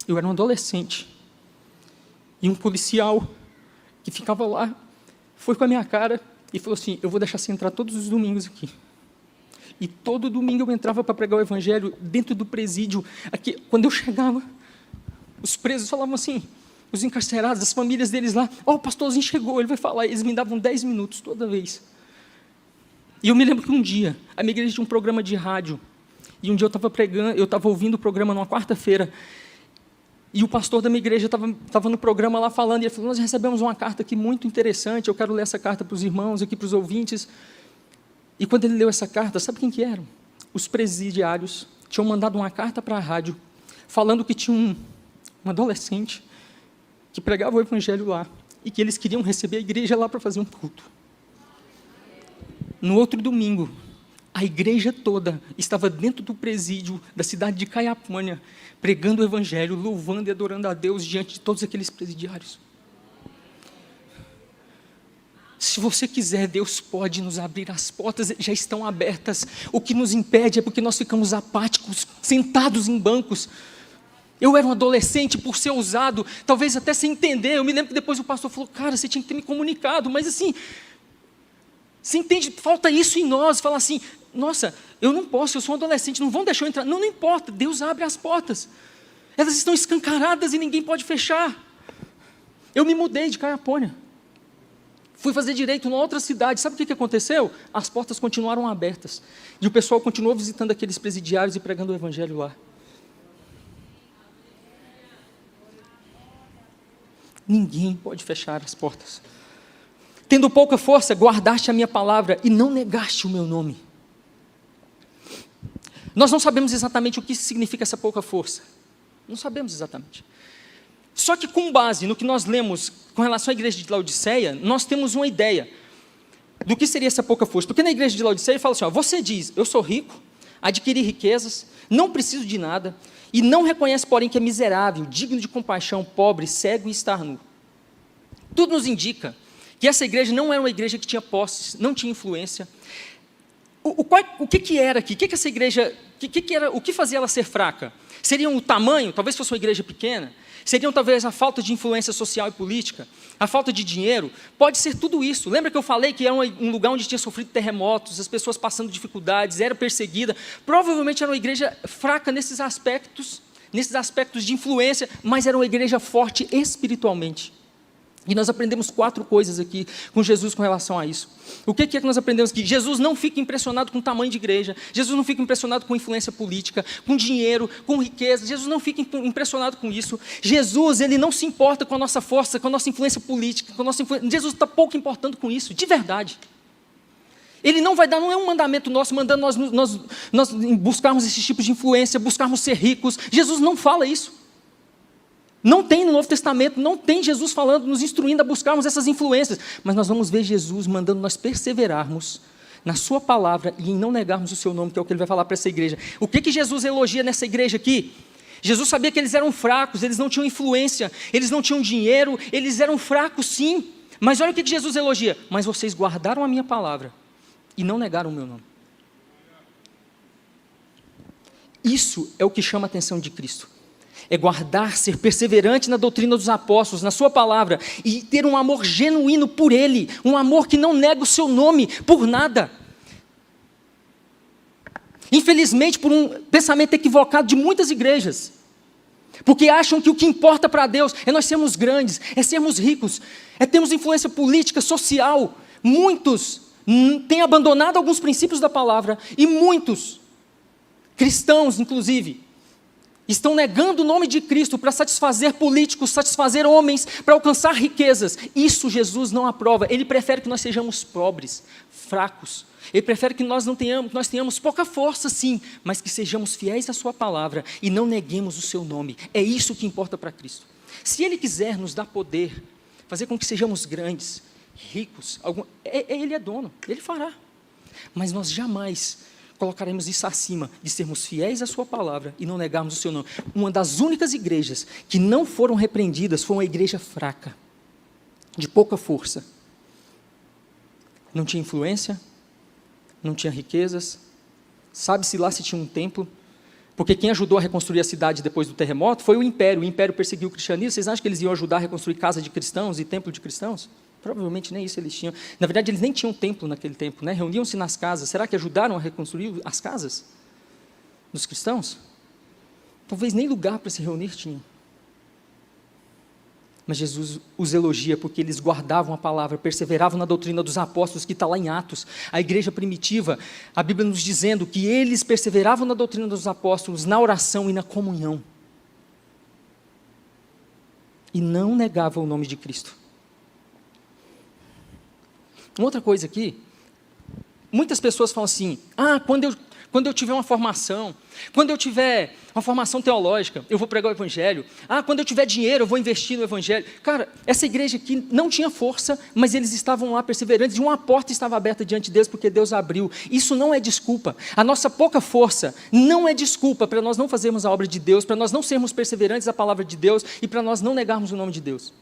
Eu era um adolescente, e um policial que ficava lá, foi com a minha cara e falou assim, eu vou deixar você entrar todos os domingos aqui. E todo domingo eu entrava para pregar o evangelho dentro do presídio. Aqui, quando eu chegava, os presos falavam assim, os encarcerados, as famílias deles lá, o pastorzinho chegou, ele vai falar. Eles me davam 10 minutos toda vez. E eu me lembro que um dia, a minha igreja tinha um programa de rádio, e um dia eu estava pregando, eu estava ouvindo o programa numa quarta-feira, e o pastor da minha igreja estava no programa lá falando, e ele falou, nós recebemos uma carta aqui muito interessante, eu quero ler essa carta para os irmãos, aqui para os ouvintes. E quando ele leu essa carta, sabe quem que eram? Os presidiários tinham mandado uma carta para a rádio, falando que tinha um adolescente que pregava o evangelho lá, e que eles queriam receber a igreja lá para fazer um culto. No outro domingo, a igreja toda estava dentro do presídio da cidade de Caiapônia, pregando o evangelho, louvando e adorando a Deus diante de todos aqueles presidiários. Se você quiser, Deus pode nos abrir as portas, já estão abertas. O que nos impede é porque nós ficamos apáticos, sentados em bancos. Eu era um adolescente, por ser ousado, talvez até sem entender. Eu me lembro que depois o pastor falou, cara, você tinha que ter me comunicado. Mas assim, você entende, falta isso em nós. Fala assim, Nossa, eu não posso, eu sou um adolescente, não vão deixar eu entrar. Não, não importa, Deus abre as portas. Elas estão escancaradas e ninguém pode fechar. Eu me mudei de Caiapônia. Fui fazer direito numa outra cidade. Sabe o que aconteceu? As portas continuaram abertas. E o pessoal continuou visitando aqueles presidiários e pregando o evangelho lá. Ninguém pode fechar as portas. Tendo pouca força, guardaste a minha palavra e não negaste o meu nome. Nós não sabemos exatamente o que significa essa pouca força. Não sabemos exatamente. Só que com base no que nós lemos com relação à igreja de Laodiceia, nós temos uma ideia do que seria essa pouca força. Porque na igreja de Laodiceia fala assim, ó, você diz, eu sou rico, adquiri riquezas, não preciso de nada, e não reconhece, porém, que é miserável, digno de compaixão, pobre, cego e estar nu. Tudo nos indica que essa igreja não era uma igreja que tinha posses, não tinha influência. O que era aqui? O que essa igreja, o que fazia ela ser fraca? Seria o tamanho? Talvez fosse uma igreja pequena. Seriam talvez a falta de influência social e política, a falta de dinheiro. Pode ser tudo isso. Lembra que eu falei que era um lugar onde tinha sofrido terremotos, as pessoas passando dificuldades, era perseguida. Provavelmente era uma igreja fraca nesses aspectos de influência, mas era uma igreja forte espiritualmente. E nós aprendemos 4 coisas aqui com Jesus com relação a isso. O que é que nós aprendemos aqui? Jesus não fica impressionado com o tamanho de igreja, Jesus não fica impressionado com influência política, com dinheiro, com riqueza, Jesus não fica impressionado com isso. Jesus, ele não se importa com a nossa força, com a nossa influência política, com a nossa influência. Jesus está pouco importando com isso, de verdade. Ele não vai dar, não é um mandamento nosso, mandando nós buscarmos esses tipos de influência, buscarmos ser ricos. Jesus não fala isso. Não tem no Novo Testamento, não tem Jesus falando, nos instruindo a buscarmos essas influências. Mas nós vamos ver Jesus mandando nós perseverarmos na sua palavra e em não negarmos o seu nome, que é o que ele vai falar para essa igreja. O que Jesus elogia nessa igreja aqui? Jesus sabia que eles eram fracos, eles não tinham influência, eles não tinham dinheiro, eles eram fracos sim. Mas olha o que Jesus elogia. Mas vocês guardaram a minha palavra e não negaram o meu nome. Isso é o que chama a atenção de Cristo. É guardar, ser perseverante na doutrina dos apóstolos, na sua palavra, e ter um amor genuíno por Ele, um amor que não nega o seu nome por nada. Infelizmente, por um pensamento equivocado de muitas igrejas, porque acham que o que importa para Deus é nós sermos grandes, é sermos ricos, é termos influência política, social. Muitos têm abandonado alguns princípios da palavra, e muitos, cristãos inclusive, estão negando o nome de Cristo para satisfazer políticos, satisfazer homens, para alcançar riquezas. Isso Jesus não aprova. Ele prefere que nós sejamos pobres, fracos. Ele prefere que nós tenhamos pouca força, sim, mas que sejamos fiéis à sua palavra e não neguemos o seu nome. É isso que importa para Cristo. Se Ele quiser nos dar poder, fazer com que sejamos grandes, ricos, Ele é dono, Ele fará. Mas nós jamais colocaremos isso acima de sermos fiéis à sua palavra e não negarmos o seu nome. Uma das únicas igrejas que não foram repreendidas foi uma igreja fraca, de pouca força. Não tinha influência, não tinha riquezas, sabe-se lá se tinha um templo, porque quem ajudou a reconstruir a cidade depois do terremoto foi o império perseguiu o cristianismo. Vocês acham que eles iam ajudar a reconstruir casa de cristãos e templo de cristãos? Provavelmente nem isso eles tinham. Na verdade, eles nem tinham templo naquele tempo, né? Reuniam-se nas casas. Será que ajudaram a reconstruir as casas dos cristãos? Talvez nem lugar para se reunir tinham. Mas Jesus os elogia porque eles guardavam a palavra, perseveravam na doutrina dos apóstolos, que está lá em Atos. A igreja primitiva, a Bíblia nos dizendo que eles perseveravam na doutrina dos apóstolos, na oração e na comunhão. E não negavam o nome de Cristo. Uma outra coisa aqui, muitas pessoas falam assim, quando eu tiver uma formação, quando eu tiver uma formação teológica, eu vou pregar o evangelho, quando eu tiver dinheiro, eu vou investir no evangelho. Cara, essa igreja aqui não tinha força, mas eles estavam lá perseverantes, e uma porta estava aberta diante deles, porque Deus abriu. Isso não é desculpa. A nossa pouca força não é desculpa para nós não fazermos a obra de Deus, para nós não sermos perseverantes à palavra de Deus, e para nós não negarmos o nome de Deus.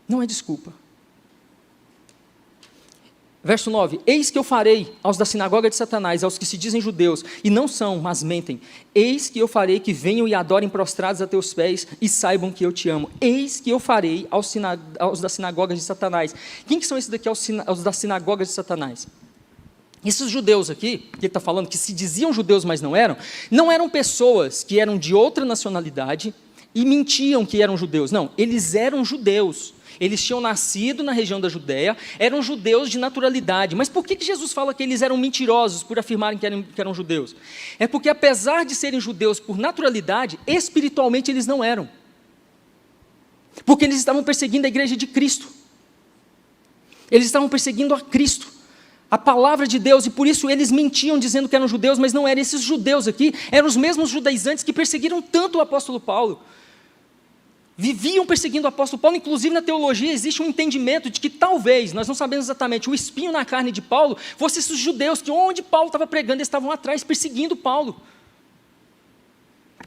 Não é desculpa. Verso 9, eis que eu farei aos da sinagoga de Satanás, aos que se dizem judeus, e não são, mas mentem, eis que eu farei que venham e adorem prostrados a teus pés, e saibam que eu te amo. Eis que eu farei aos da sinagoga de Satanás. Quem que são esses daqui, aos da sinagoga de Satanás? Esses judeus aqui, que ele está falando, que se diziam judeus, mas não eram pessoas que eram de outra nacionalidade e mentiam que eram judeus. Não, eles eram judeus. Eles tinham nascido na região da Judéia, eram judeus de naturalidade. Mas por que Jesus fala que eles eram mentirosos por afirmarem que eram judeus? É porque, apesar de serem judeus por naturalidade, espiritualmente eles não eram. Porque eles estavam perseguindo a igreja de Cristo. Eles estavam perseguindo a Cristo, a palavra de Deus, e por isso eles mentiam dizendo que eram judeus, mas não eram. Esses judeus aqui eram os mesmos judaizantes que perseguiram tanto o apóstolo Paulo. Viviam perseguindo o apóstolo Paulo. Inclusive na teologia existe um entendimento de que talvez, nós não sabemos exatamente, o espinho na carne de Paulo fosse esses judeus que onde Paulo estava pregando, eles estavam atrás perseguindo Paulo.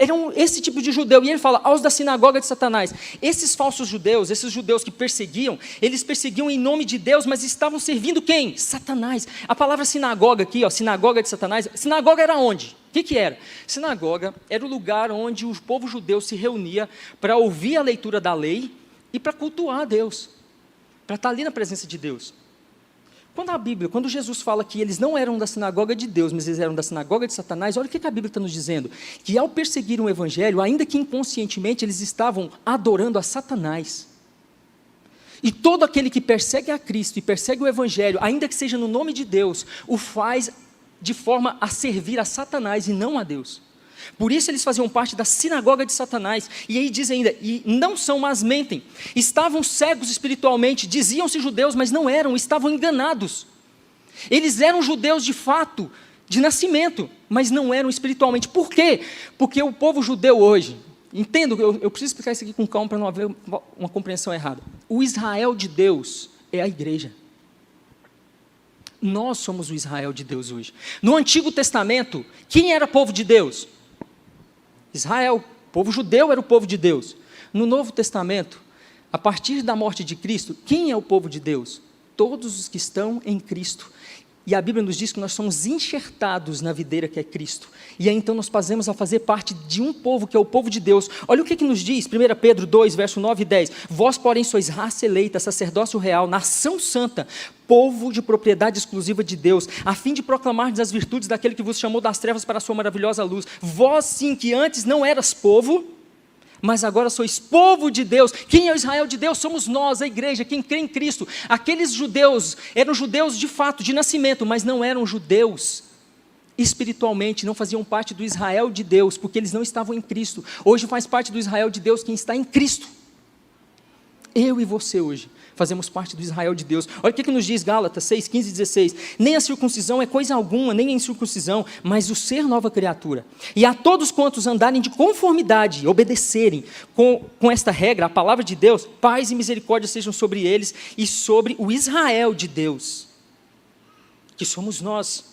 Eram esse tipo de judeu, e ele fala, aos da sinagoga de Satanás. Esses falsos judeus, esses judeus que perseguiam, eles perseguiam em nome de Deus, mas estavam servindo quem? Satanás. A palavra sinagoga aqui, sinagoga de Satanás, sinagoga era onde? O que era? Sinagoga era o lugar onde o povo judeu se reunia para ouvir a leitura da lei e para cultuar a Deus, para estar ali na presença de Deus. Quando Jesus fala que eles não eram da sinagoga de Deus, mas eles eram da sinagoga de Satanás, olha o que a Bíblia está nos dizendo, que ao perseguir o evangelho, ainda que inconscientemente, eles estavam adorando a Satanás. E todo aquele que persegue a Cristo e persegue o evangelho, ainda que seja no nome de Deus, o faz de forma a servir a Satanás e não a Deus. Por isso eles faziam parte da sinagoga de Satanás. E aí diz ainda, e não são, mas mentem. Estavam cegos espiritualmente, diziam-se judeus, mas não eram, estavam enganados. Eles eram judeus de fato, de nascimento, mas não eram espiritualmente. Por quê? Porque o povo judeu hoje, entendo, eu preciso explicar isso aqui com calma para não haver uma compreensão errada. O Israel de Deus é a igreja. Nós somos o Israel de Deus hoje. No Antigo Testamento, quem era povo de Deus? Israel, o povo judeu era o povo de Deus. No Novo Testamento, a partir da morte de Cristo, quem é o povo de Deus? Todos os que estão em Cristo. E a Bíblia nos diz que nós somos enxertados na videira que é Cristo. E aí então nós passamos a fazer parte de um povo que é o povo de Deus. Olha o que nos diz, 1 Pedro 2, verso 9 e 10. Vós, porém, sois raça eleita, sacerdócio real, nação santa, povo de propriedade exclusiva de Deus, a fim de proclamar as virtudes daquele que vos chamou das trevas para a sua maravilhosa luz. Vós sim, que antes não eras povo, mas agora sois povo de Deus. Quem é o Israel de Deus? Somos nós, a igreja, quem crê em Cristo. Aqueles judeus eram judeus de fato, de nascimento, mas não eram judeus espiritualmente, não faziam parte do Israel de Deus, porque eles não estavam em Cristo. Hoje faz parte do Israel de Deus quem está em Cristo. Eu e você hoje fazemos parte do Israel de Deus. Olha o que nos diz Gálatas 6, 15 e 16. Nem a circuncisão é coisa alguma, nem a incircuncisão, mas o ser nova criatura. E a todos quantos andarem de conformidade, obedecerem com esta regra, a palavra de Deus, paz e misericórdia sejam sobre eles e sobre o Israel de Deus, que somos nós.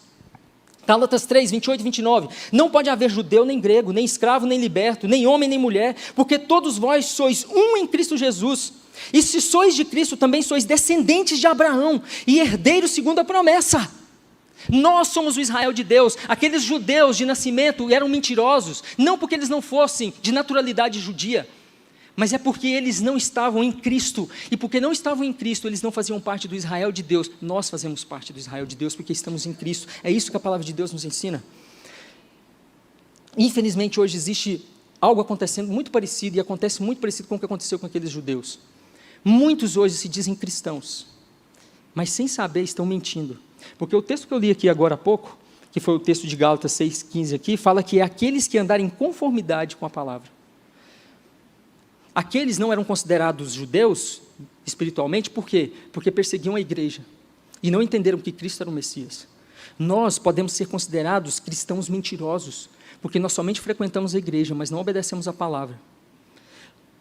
Gálatas 3, 28 e 29. Não pode haver judeu, nem grego, nem escravo, nem liberto, nem homem, nem mulher, porque todos vós sois um em Cristo Jesus. E se sois de Cristo, também sois descendentes de Abraão e herdeiros segundo a promessa. Nós somos o Israel de Deus. Aqueles judeus de nascimento eram mentirosos, não porque eles não fossem de naturalidade judia, mas é porque eles não estavam em Cristo. E porque não estavam em Cristo, eles não faziam parte do Israel de Deus. Nós fazemos parte do Israel de Deus porque estamos em Cristo. É isso que a palavra de Deus nos ensina. Infelizmente hoje existe algo acontecendo muito parecido, e acontece muito parecido com o que aconteceu com aqueles judeus. Muitos hoje se dizem cristãos, mas sem saber estão mentindo. Porque o texto que eu li aqui agora há pouco, que foi o texto de Gálatas 6,15 aqui, fala que é aqueles que andarem em conformidade com a palavra. Aqueles não eram considerados judeus espiritualmente, por quê? Porque perseguiam a igreja e não entenderam que Cristo era o Messias. Nós podemos ser considerados cristãos mentirosos, porque nós somente frequentamos a igreja, mas não obedecemos a palavra.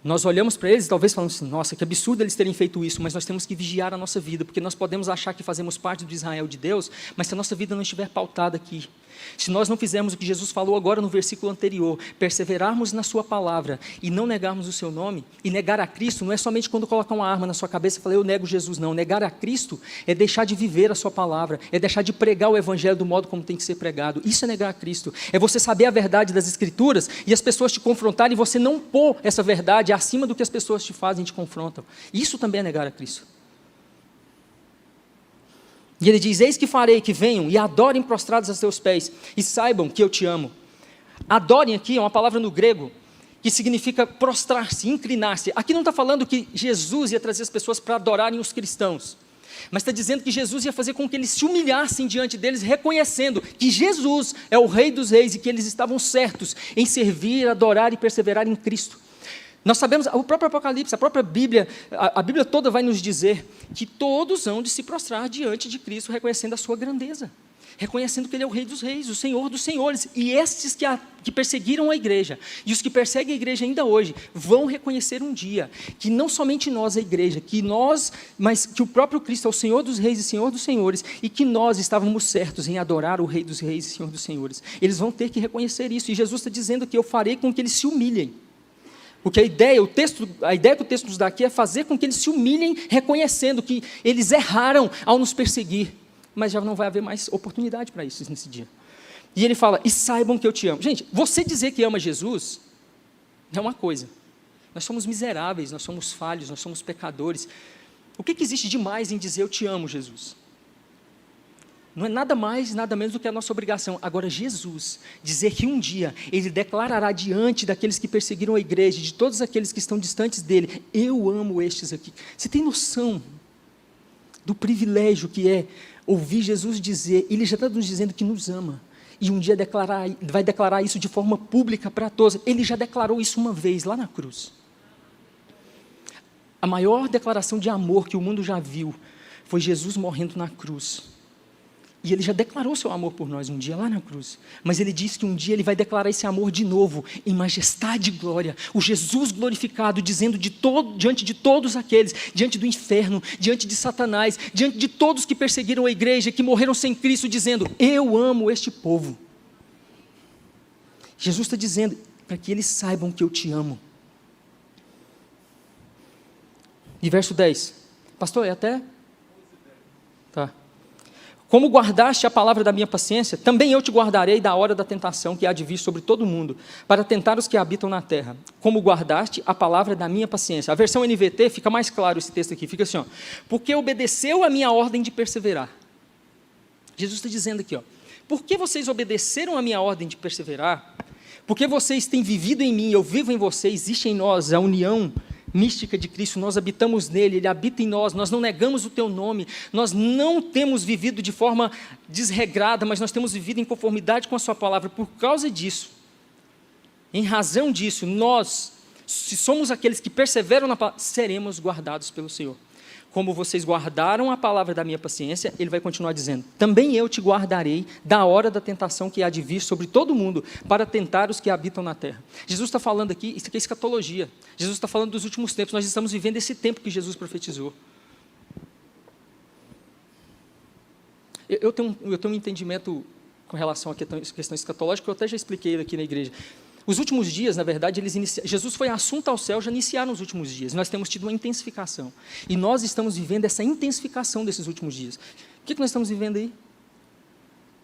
Nós olhamos para eles e talvez falamos assim, nossa, que absurdo eles terem feito isso, mas nós temos que vigiar a nossa vida, porque nós podemos achar que fazemos parte do Israel de Deus, mas se a nossa vida não estiver pautada aqui, se nós não fizermos o que Jesus falou agora no versículo anterior, perseverarmos na sua palavra e não negarmos o seu nome, e negar a Cristo não é somente quando colocar uma arma na sua cabeça e falar, eu nego Jesus, não. Negar a Cristo é deixar de viver a sua palavra, é deixar de pregar o evangelho do modo como tem que ser pregado. Isso é negar a Cristo, é você saber a verdade das Escrituras e as pessoas te confrontarem e você não pôr essa verdade acima do que as pessoas te fazem e te confrontam. Isso também é negar a Cristo. E ele diz: eis que farei que venham e adorem prostrados a teus pés, e saibam que eu te amo. Adorem aqui é uma palavra no grego, que significa prostrar-se, inclinar-se. Aqui não está falando que Jesus ia trazer as pessoas para adorarem os cristãos, mas está dizendo que Jesus ia fazer com que eles se humilhassem diante deles, reconhecendo que Jesus é o Rei dos Reis e que eles estavam certos em servir, adorar e perseverar em Cristo. Nós sabemos, o próprio Apocalipse, a própria Bíblia, a Bíblia toda vai nos dizer que todos hão de se prostrar diante de Cristo, reconhecendo a sua grandeza, reconhecendo que Ele é o Rei dos Reis, o Senhor dos Senhores. E estes que perseguiram a igreja, e os que perseguem a igreja ainda hoje, vão reconhecer um dia, que não somente nós, a igreja, mas que o próprio Cristo é o Senhor dos Reis e Senhor dos Senhores, e que nós estávamos certos em adorar o Rei dos Reis e Senhor dos Senhores. Eles vão ter que reconhecer isso, e Jesus está dizendo que eu farei com que eles se humilhem. Porque a ideia que o texto nos dá aqui é fazer com que eles se humilhem, reconhecendo que eles erraram ao nos perseguir, mas já não vai haver mais oportunidade para isso nesse dia. E ele fala: e saibam que eu te amo. Gente, você dizer que ama Jesus é uma coisa. Nós somos miseráveis, nós somos falhos, nós somos pecadores. O que existe de mais em dizer eu te amo, Jesus? Não é nada mais, nada menos do que a nossa obrigação. Agora, Jesus, dizer que um dia Ele declarará diante daqueles que perseguiram a igreja, de todos aqueles que estão distantes dEle: eu amo estes aqui. Você tem noção do privilégio que é ouvir Jesus dizer? Ele já está nos dizendo que nos ama, e um dia vai declarar isso de forma pública para todos. Ele já declarou isso uma vez, lá na cruz. A maior declaração de amor que o mundo já viu foi Jesus morrendo na cruz. E Ele já declarou seu amor por nós um dia lá na cruz. Mas Ele disse que um dia Ele vai declarar esse amor de novo, em majestade e glória. O Jesus glorificado, dizendo diante de todos aqueles, diante do inferno, diante de Satanás, diante de todos que perseguiram a igreja, que morreram sem Cristo, dizendo: eu amo este povo. Jesus está dizendo para que eles saibam que eu te amo. E verso 10. Pastor, é até? Tá. Como guardaste a palavra da minha paciência, também eu te guardarei da hora da tentação que há de vir sobre todo mundo, para tentar os que habitam na terra. Como guardaste a palavra da minha paciência. A versão NVT fica mais claro esse texto aqui, fica assim, ó: porque obedeceu a minha ordem de perseverar. Jesus está dizendo aqui, ó: porque vocês obedeceram a minha ordem de perseverar, porque vocês têm vivido em mim, eu vivo em vocês, existe em nós a união mística de Cristo, nós habitamos nele, Ele habita em nós não negamos o teu nome, nós não temos vivido de forma desregrada, mas nós temos vivido em conformidade com a sua palavra. Por causa disso, em razão disso, nós, se somos aqueles que perseveram na palavra, seremos guardados pelo Senhor. Como vocês guardaram a palavra da minha paciência, Ele vai continuar dizendo: também eu te guardarei da hora da tentação que há de vir sobre todo mundo, para tentar os que habitam na terra. Jesus está falando aqui, isso aqui é escatologia. Jesus está falando dos últimos tempos, nós estamos vivendo esse tempo que Jesus profetizou. Eu tenho um entendimento com relação à questão escatológica, que eu até já expliquei aqui na igreja. Os últimos dias, na verdade, Jesus foi assunto ao céu, já iniciaram os últimos dias. Nós temos tido uma intensificação. E nós estamos vivendo essa intensificação desses últimos dias. O que nós estamos vivendo aí?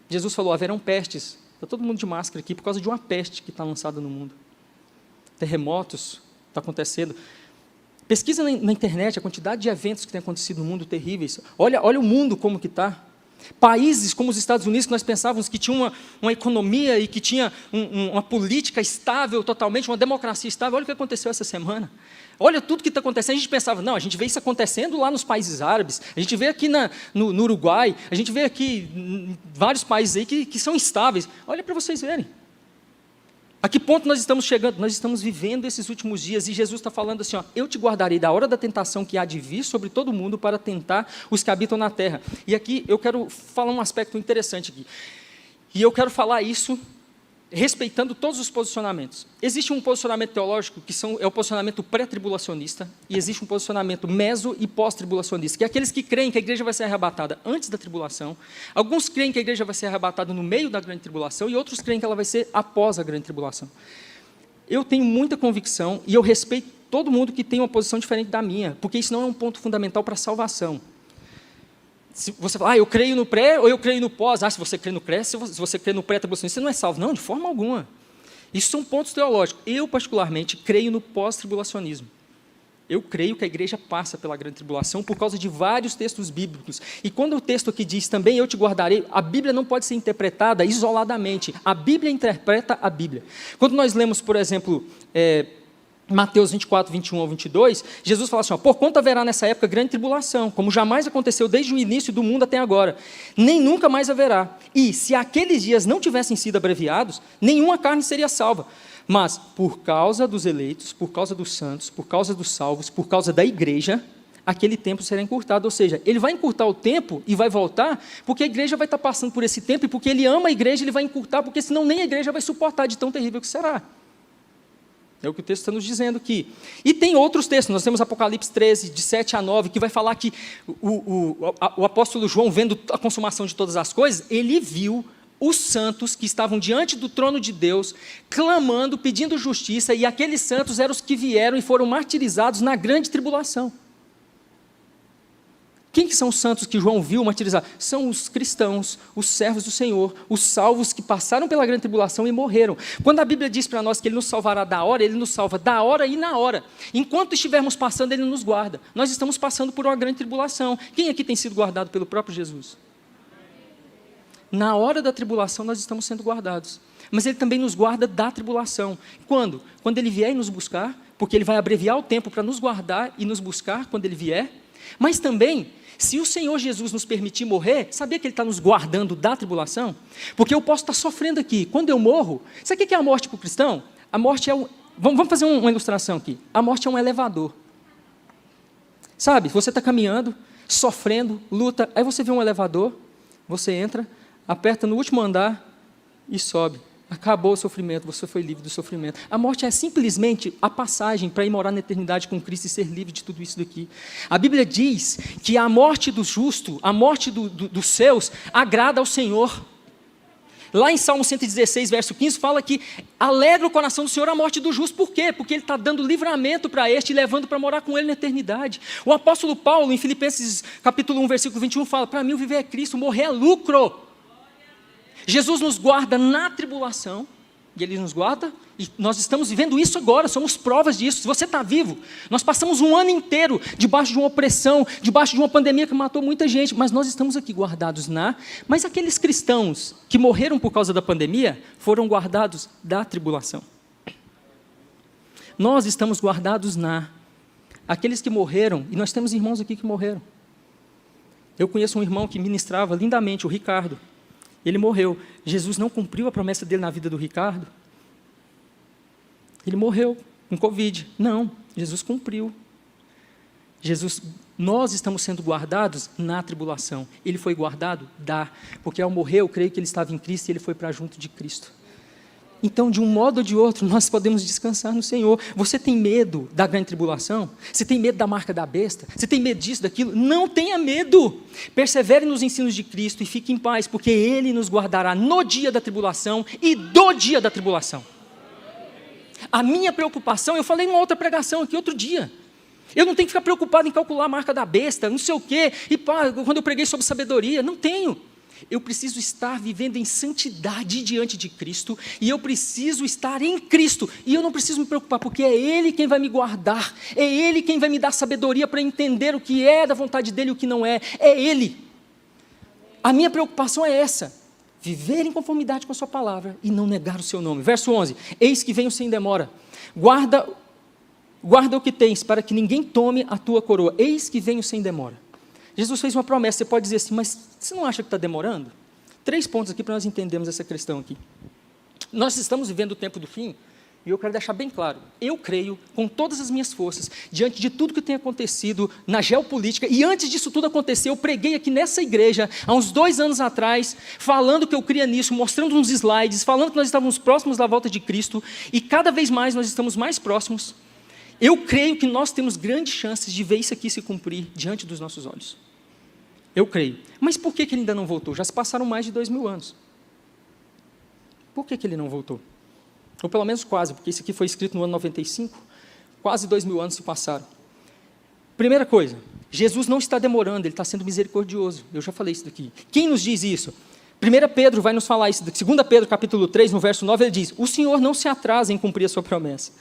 Jesus falou: haverão pestes. Está todo mundo de máscara aqui por causa de uma peste que está lançada no mundo. Terremotos está acontecendo. Pesquisa na internet a quantidade de eventos que tem acontecido no mundo terríveis. Olha o mundo como que está. Países como os Estados Unidos, que nós pensávamos que tinha uma economia e que tinha uma política estável totalmente, uma democracia estável. Olha o que aconteceu essa semana. Olha tudo que está acontecendo. A gente pensava: não, a gente vê isso acontecendo lá nos países árabes, a gente vê aqui no Uruguai, a gente vê aqui em vários países aí que são estáveis. Olha para vocês verem. A que ponto nós estamos chegando? Nós estamos vivendo esses últimos dias, e Jesus está falando assim, ó: eu te guardarei da hora da tentação que há de vir sobre todo mundo, para tentar os que habitam na terra. E aqui eu quero falar um aspecto interessante aqui. E eu quero falar isso respeitando todos os posicionamentos. Existe um posicionamento teológico que é o posicionamento pré-tribulacionista, e existe um posicionamento meso e pós-tribulacionista, que é aqueles que creem que a igreja vai ser arrebatada antes da tribulação. Alguns creem que a igreja vai ser arrebatada no meio da grande tribulação, e outros creem que ela vai ser após a grande tribulação. Eu tenho muita convicção, e eu respeito todo mundo que tem uma posição diferente da minha, porque isso não é um ponto fundamental para a salvação. Se você fala: eu creio no pré ou eu creio no pós. Se você crê no pré, se você crê no pré-tribulacionista, você não é salvo. Não, de forma alguma. Isso são pontos teológicos. Eu, particularmente, creio no pós-tribulacionismo. Eu creio que a igreja passa pela grande tribulação por causa de vários textos bíblicos. E quando o texto aqui diz também eu te guardarei, a Bíblia não pode ser interpretada isoladamente. A Bíblia interpreta a Bíblia. Quando nós lemos, por exemplo, Mateus 24, 21 ao 22, Jesus fala assim, por quanto haverá nessa época grande tribulação, como jamais aconteceu desde o início do mundo até agora, nem nunca mais haverá. E se aqueles dias não tivessem sido abreviados, nenhuma carne seria salva. Mas, por causa dos eleitos, por causa dos santos, por causa dos salvos, por causa da igreja, aquele tempo será encurtado. Ou seja, ele vai encurtar o tempo e vai voltar, porque a igreja vai estar passando por esse tempo, e porque ele ama a igreja, ele vai encurtar, porque senão nem a igreja vai suportar de tão terrível que será. É o que o texto está nos dizendo aqui. E tem outros textos, nós temos Apocalipse 13, de 7 a 9, que vai falar que o apóstolo João, vendo a consumação de todas as coisas, ele viu os santos que estavam diante do trono de Deus, clamando, pedindo justiça, e aqueles santos eram os que vieram e foram martirizados na grande tribulação. Quem que são os santos que João viu martirizar? São os cristãos, os servos do Senhor, os salvos que passaram pela grande tribulação e morreram. Quando a Bíblia diz para nós que Ele nos salvará da hora, Ele nos salva da hora e na hora. Enquanto estivermos passando, Ele nos guarda. Nós estamos passando por uma grande tribulação. Quem aqui tem sido guardado pelo próprio Jesus? Na hora da tribulação, nós estamos sendo guardados. Mas Ele também nos guarda da tribulação. Quando? Quando Ele vier e nos buscar, porque Ele vai abreviar o tempo para nos guardar e nos buscar quando Ele vier. Mas também, se o Senhor Jesus nos permitir morrer, sabia que Ele está nos guardando da tribulação? Porque eu posso estar sofrendo aqui. Quando eu morro, sabe o que é a morte para o cristão? A morte é Vamos fazer uma ilustração aqui. A morte é um elevador. Sabe, você está caminhando, sofrendo, luta, aí você vê um elevador, você entra, aperta no último andar e sobe. Acabou o sofrimento, você foi livre do sofrimento. A morte é simplesmente a passagem para ir morar na eternidade com Cristo e ser livre de tudo isso daqui. A Bíblia diz que a morte do justo, a morte dos seus, agrada ao Senhor. Lá em Salmo 116, verso 15, fala que alegra o coração do Senhor a morte do justo. Por quê? Porque Ele está dando livramento para este e levando para morar com Ele na eternidade. O apóstolo Paulo, em Filipenses capítulo 1, versículo 21, fala, para mim o viver é Cristo, morrer é lucro. Jesus nos guarda na tribulação, e Ele nos guarda, e nós estamos vivendo isso agora, somos provas disso. Se você está vivo, nós passamos um ano inteiro debaixo de uma opressão, debaixo de uma pandemia que matou muita gente, mas nós estamos aqui guardados mas aqueles cristãos que morreram por causa da pandemia, foram guardados da tribulação. Nós estamos guardados aqueles que morreram, e nós temos irmãos aqui que morreram. Eu conheço um irmão que ministrava lindamente, o Ricardo. Ele morreu. Jesus não cumpriu a promessa dele na vida do Ricardo. Ele morreu com Covid. Não, Jesus cumpriu. Nós estamos sendo guardados na tribulação. Ele foi guardado? Porque ao morrer, eu creio que ele estava em Cristo e ele foi para junto de Cristo. Então, de um modo ou de outro, nós podemos descansar no Senhor. Você tem medo da grande tribulação? Você tem medo da marca da besta? Você tem medo disso, daquilo? Não tenha medo. Persevere nos ensinos de Cristo e fique em paz, porque Ele nos guardará no dia da tribulação e do dia da tribulação. A minha preocupação, eu falei em uma outra pregação aqui outro dia, eu não tenho que ficar preocupado em calcular a marca da besta, não sei o quê, e quando eu preguei sobre sabedoria, não tenho. Eu preciso estar vivendo em santidade diante de Cristo, e eu preciso estar em Cristo, e eu não preciso me preocupar, porque é Ele quem vai me guardar, é Ele quem vai me dar sabedoria para entender o que é da vontade dEle e o que não é Ele. A minha preocupação é essa, viver em conformidade com a sua palavra, e não negar o seu nome. Verso 11, eis que venho sem demora, guarda o que tens, para que ninguém tome a tua coroa, eis que venho sem demora. Jesus fez uma promessa, você pode dizer assim, mas você não acha que está demorando? 3 pontos aqui para nós entendermos essa questão aqui. Nós estamos vivendo o tempo do fim, e eu quero deixar bem claro, eu creio com todas as minhas forças, diante de tudo que tem acontecido na geopolítica, e antes disso tudo acontecer, eu preguei aqui nessa igreja, há uns 2 anos atrás, falando que eu cria nisso, mostrando uns slides, falando que nós estávamos próximos da volta de Cristo, e cada vez mais nós estamos mais próximos. Eu creio que nós temos grandes chances de ver isso aqui se cumprir diante dos nossos olhos. Eu creio. Mas por que ele ainda não voltou? Já se passaram mais de 2000 anos. Por que ele não voltou? Ou pelo menos quase, porque isso aqui foi escrito no ano 95, quase 2000 anos se passaram. Primeira coisa, Jesus não está demorando, Ele está sendo misericordioso. Eu já falei isso daqui. Quem nos diz isso? 1 Pedro vai nos falar isso. 2 Pedro capítulo 3, no verso 9, ele diz, o Senhor não se atrasa em cumprir a sua promessa.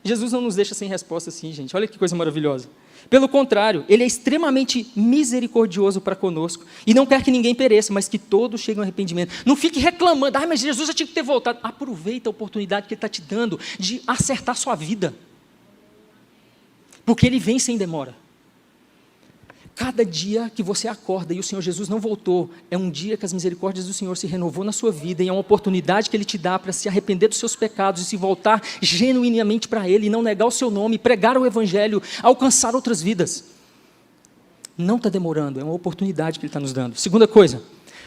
Jesus não nos deixa sem resposta assim, gente. Olha que coisa maravilhosa. Pelo contrário, Ele é extremamente misericordioso para conosco e não quer que ninguém pereça, mas que todos cheguem ao arrependimento. Não fique reclamando, mas Jesus já tinha que ter voltado. Aproveita a oportunidade que Ele está te dando de acertar sua vida, porque Ele vem sem demora. Cada dia que você acorda e o Senhor Jesus não voltou, é um dia que as misericórdias do Senhor se renovou na sua vida, e é uma oportunidade que Ele te dá para se arrepender dos seus pecados e se voltar genuinamente para Ele, e não negar o seu nome, pregar o Evangelho, alcançar outras vidas. Não está demorando, é uma oportunidade que Ele está nos dando. Segunda coisa,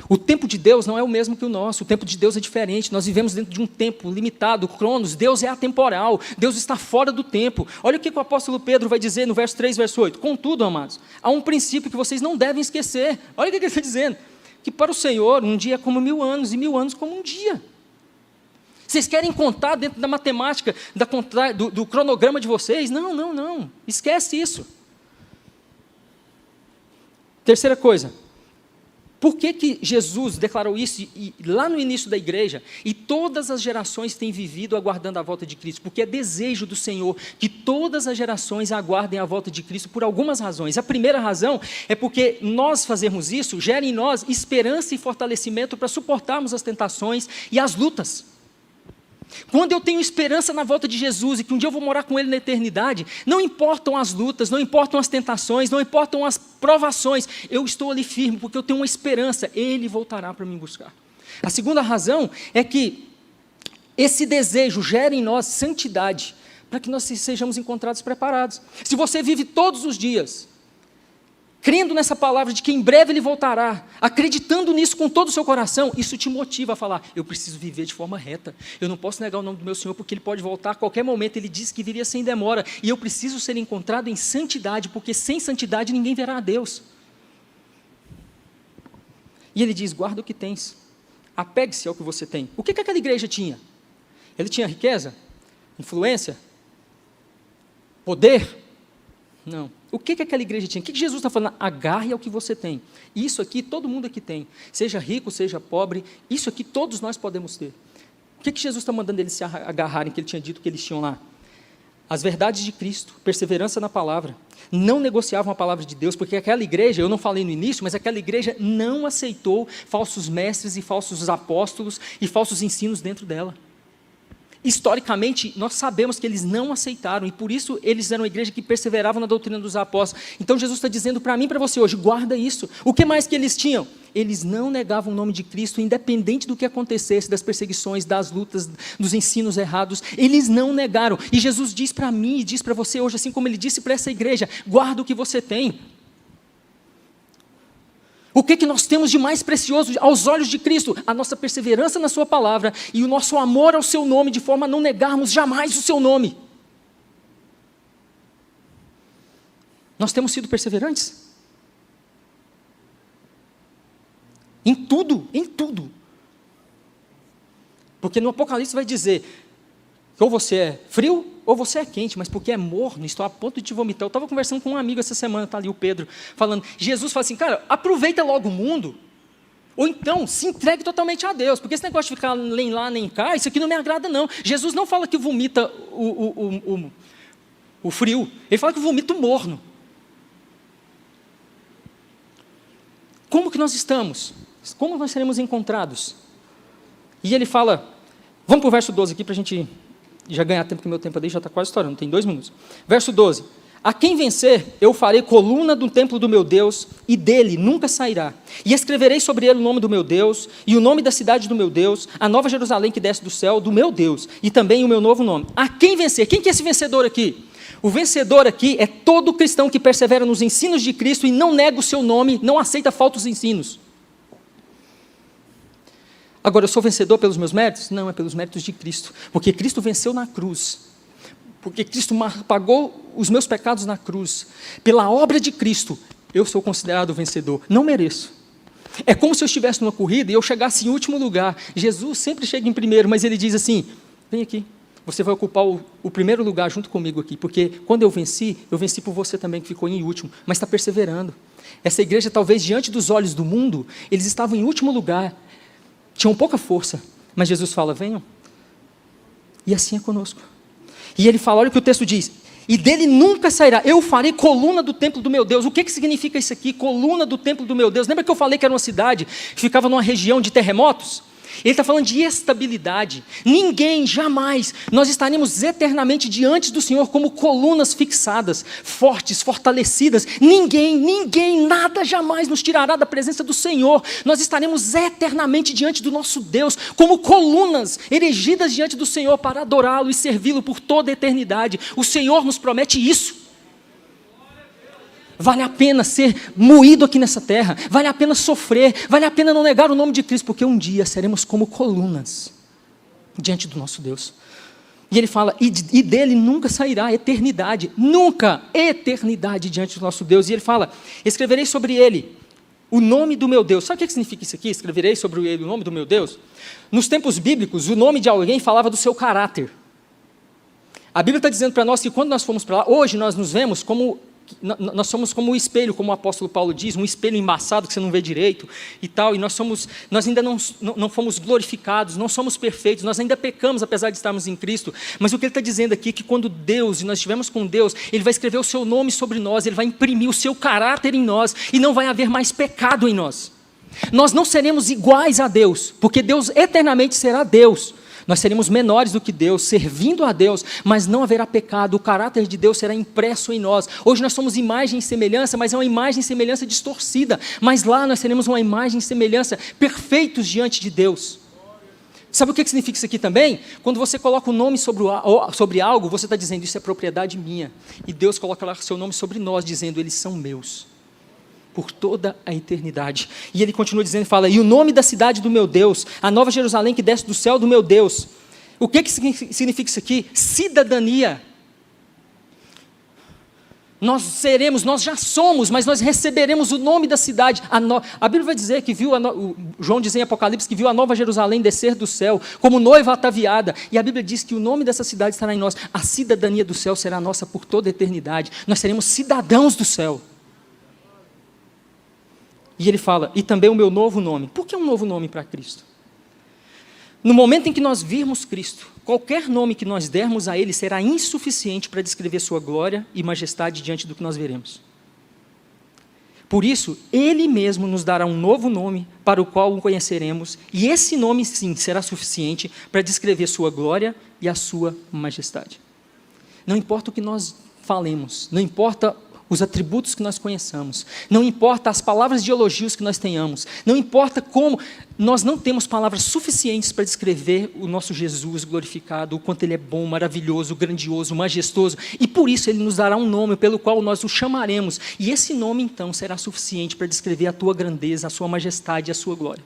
o tempo de Deus não é o mesmo que o nosso, o tempo de Deus é diferente, nós vivemos dentro de um tempo limitado, cronos, Deus é atemporal, Deus está fora do tempo. Olha o que o apóstolo Pedro vai dizer no verso 3, verso 8, contudo, amados, há um princípio que vocês não devem esquecer. Olha o que ele está dizendo, que para o Senhor um dia é como 1000 anos, e 1000 anos como um dia. Vocês querem contar dentro da matemática, do cronograma de vocês? Não, esquece isso. Terceira coisa, por que Jesus declarou isso lá no início da igreja, e todas as gerações têm vivido aguardando a volta de Cristo? Porque é desejo do Senhor que todas as gerações aguardem a volta de Cristo por algumas razões. A primeira razão é porque nós fazermos isso gera em nós esperança e fortalecimento para suportarmos as tentações e as lutas. Quando eu tenho esperança na volta de Jesus e que um dia eu vou morar com Ele na eternidade, não importam as lutas, não importam as tentações, não importam as provações, eu estou ali firme, porque eu tenho uma esperança, Ele voltará para me buscar. A segunda razão é que esse desejo gera em nós santidade, para que nós sejamos encontrados preparados. Se você vive todos os dias crendo nessa palavra de que em breve Ele voltará, acreditando nisso com todo o seu coração, isso te motiva a falar, eu preciso viver de forma reta, eu não posso negar o nome do meu Senhor, porque Ele pode voltar a qualquer momento, Ele disse que viria sem demora, e eu preciso ser encontrado em santidade, porque sem santidade ninguém verá a Deus. E Ele diz, guarda o que tens, apegue-se ao que você tem. O que aquela igreja tinha? Ele tinha riqueza? Influência? Poder? Não. O que aquela igreja tinha? O que Jesus está falando? Agarre ao que você tem. Isso aqui, todo mundo aqui tem. Seja rico, seja pobre, isso aqui todos nós podemos ter. O que Jesus está mandando eles se agarrarem, que Ele tinha dito que eles tinham lá? As verdades de Cristo, perseverança na palavra. Não negociavam a palavra de Deus, porque aquela igreja, eu não falei no início, mas aquela igreja não aceitou falsos mestres e falsos apóstolos e falsos ensinos dentro dela. Historicamente, nós sabemos que eles não aceitaram, e por isso eles eram uma igreja que perseverava na doutrina dos apóstolos. Então Jesus está dizendo para mim e para você hoje, guarda isso. O que mais que eles tinham? Eles não negavam o nome de Cristo, independente do que acontecesse, das perseguições, das lutas, dos ensinos errados, eles não negaram. E Jesus diz para mim e diz para você hoje, assim como Ele disse para essa igreja, guarda o que você tem. O que nós temos de mais precioso aos olhos de Cristo? A nossa perseverança na sua palavra e o nosso amor ao seu nome, de forma a não negarmos jamais o seu nome. Nós temos sido perseverantes? Em tudo, em tudo. Porque no Apocalipse vai dizer que ou você é frio ou você é quente, mas porque é morno, estou a ponto de te vomitar. Eu estava conversando com um amigo essa semana, está ali o Pedro, falando, Jesus fala assim, cara, aproveita logo o mundo, ou então se entregue totalmente a Deus, porque esse negócio de ficar nem lá nem cá, isso aqui não me agrada não. Jesus não fala que vomita o frio, Ele fala que vomita o morno. Como que nós estamos? Como nós seremos encontrados? E ele fala, vamos para o verso 12 aqui para a gente já ganhar tempo, que meu tempo aí já está quase estourando, tem 2 minutos. Verso 12, a quem vencer, eu farei coluna do templo do meu Deus, e dele nunca sairá. E escreverei sobre ele o nome do meu Deus, e o nome da cidade do meu Deus, a nova Jerusalém que desce do céu, do meu Deus, e também o meu novo nome. A quem vencer? Quem que é esse vencedor aqui? O vencedor aqui é todo cristão que persevera nos ensinos de Cristo e não nega o seu nome, não aceita falsos ensinos. Agora, eu sou vencedor pelos meus méritos? Não, é pelos méritos de Cristo, porque Cristo venceu na cruz, porque Cristo pagou os meus pecados na cruz, pela obra de Cristo, eu sou considerado vencedor, não mereço. É como se eu estivesse numa corrida e eu chegasse em último lugar. Jesus sempre chega em primeiro, mas Ele diz assim, vem aqui, você vai ocupar o primeiro lugar junto comigo aqui, porque quando eu venci por você também, que ficou em último, mas está perseverando. Essa igreja, talvez diante dos olhos do mundo, eles estavam em último lugar, tinham pouca força, mas Jesus fala, venham, e assim é conosco. E ele fala, olha o que o texto diz, e dele nunca sairá, eu farei coluna do templo do meu Deus. O que significa isso aqui, coluna do templo do meu Deus? Lembra que eu falei que era uma cidade que ficava numa região de terremotos? Ele está falando de estabilidade. Ninguém, jamais, nós estaremos eternamente diante do Senhor como colunas fixadas, fortes, fortalecidas. Ninguém, nada jamais nos tirará da presença do Senhor. Nós estaremos eternamente diante do nosso Deus, como colunas erigidas diante do Senhor para adorá-lo e servi-lo por toda a eternidade. O Senhor nos promete isso. Vale a pena ser moído aqui nessa terra, vale a pena sofrer, vale a pena não negar o nome de Cristo, porque um dia seremos como colunas diante do nosso Deus. E ele fala, e dele nunca sairá a eternidade, nunca, eternidade diante do nosso Deus. E ele fala, escreverei sobre ele o nome do meu Deus. Sabe o que significa isso aqui? Escreverei sobre ele o nome do meu Deus? Nos tempos bíblicos, o nome de alguém falava do seu caráter. A Bíblia está dizendo para nós que quando nós fomos para lá, hoje nós nos vemos como... Nós somos como um espelho, como o apóstolo Paulo diz, um espelho embaçado que você não vê direito e tal, e nós ainda não fomos glorificados, não somos perfeitos, nós ainda pecamos apesar de estarmos em Cristo, mas o que ele está dizendo aqui é que quando Deus, e nós estivermos com Deus, Ele vai escrever o seu nome sobre nós, Ele vai imprimir o seu caráter em nós, e não vai haver mais pecado em nós. Nós não seremos iguais a Deus, porque Deus eternamente será Deus. Nós seremos menores do que Deus, servindo a Deus, mas não haverá pecado, o caráter de Deus será impresso em nós. Hoje nós somos imagem e semelhança, mas é uma imagem e semelhança distorcida, mas lá nós seremos uma imagem e semelhança perfeitos diante de Deus. Sabe o que significa isso aqui também? Quando você coloca o nome sobre algo, você está dizendo, isso é propriedade minha, e Deus coloca lá seu nome sobre nós, dizendo, eles são meus, por toda a eternidade. E ele continua dizendo, fala, e o nome da cidade do meu Deus, a nova Jerusalém que desce do céu do meu Deus. O que significa isso aqui? Cidadania. Nós já somos, mas nós receberemos o nome da cidade. A Bíblia vai dizer que João diz em Apocalipse que viu a nova Jerusalém descer do céu, como noiva ataviada, e a Bíblia diz que o nome dessa cidade estará em nós. A cidadania do céu será nossa por toda a eternidade. Nós seremos cidadãos do céu. E ele fala, e também o meu novo nome. Por que um novo nome para Cristo? No momento em que nós virmos Cristo, qualquer nome que nós dermos a Ele será insuficiente para descrever sua glória e majestade diante do que nós veremos. Por isso, Ele mesmo nos dará um novo nome para o qual o conheceremos, e esse nome sim será suficiente para descrever sua glória e a sua majestade. Não importa o que nós falemos, não importa os atributos que nós conheçamos, não importa as palavras de elogios que nós tenhamos, não importa como, nós não temos palavras suficientes para descrever o nosso Jesus glorificado, o quanto Ele é bom, maravilhoso, grandioso, majestoso, e por isso Ele nos dará um nome pelo qual nós o chamaremos, e esse nome então será suficiente para descrever a tua grandeza, a sua majestade e a sua glória.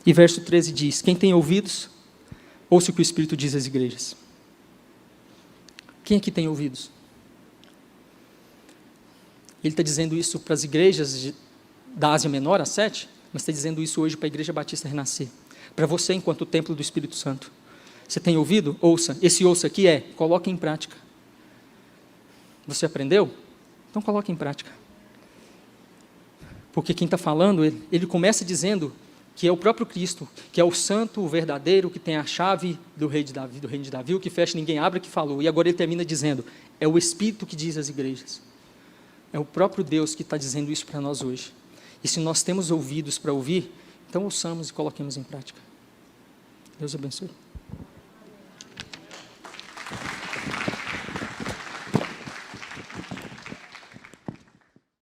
E verso 13 diz, quem tem ouvidos, ouça o que o Espírito diz às igrejas. Quem aqui tem ouvidos? Ele está dizendo isso para as igrejas da Ásia Menor, as 7, mas está dizendo isso hoje para a Igreja Batista Renascer. Para você, enquanto templo do Espírito Santo. Você tem ouvido? Ouça. Esse ouça aqui coloque em prática. Você aprendeu? Então coloque em prática. Porque quem está falando, ele começa dizendo que é o próprio Cristo, que é o santo, o verdadeiro, que tem a chave do reino de Davi, o que fecha ninguém abre, que falou. E agora ele termina dizendo, é o Espírito que diz às igrejas. É o próprio Deus que está dizendo isso para nós hoje. E se nós temos ouvidos para ouvir, então ouçamos e coloquemos em prática. Deus abençoe.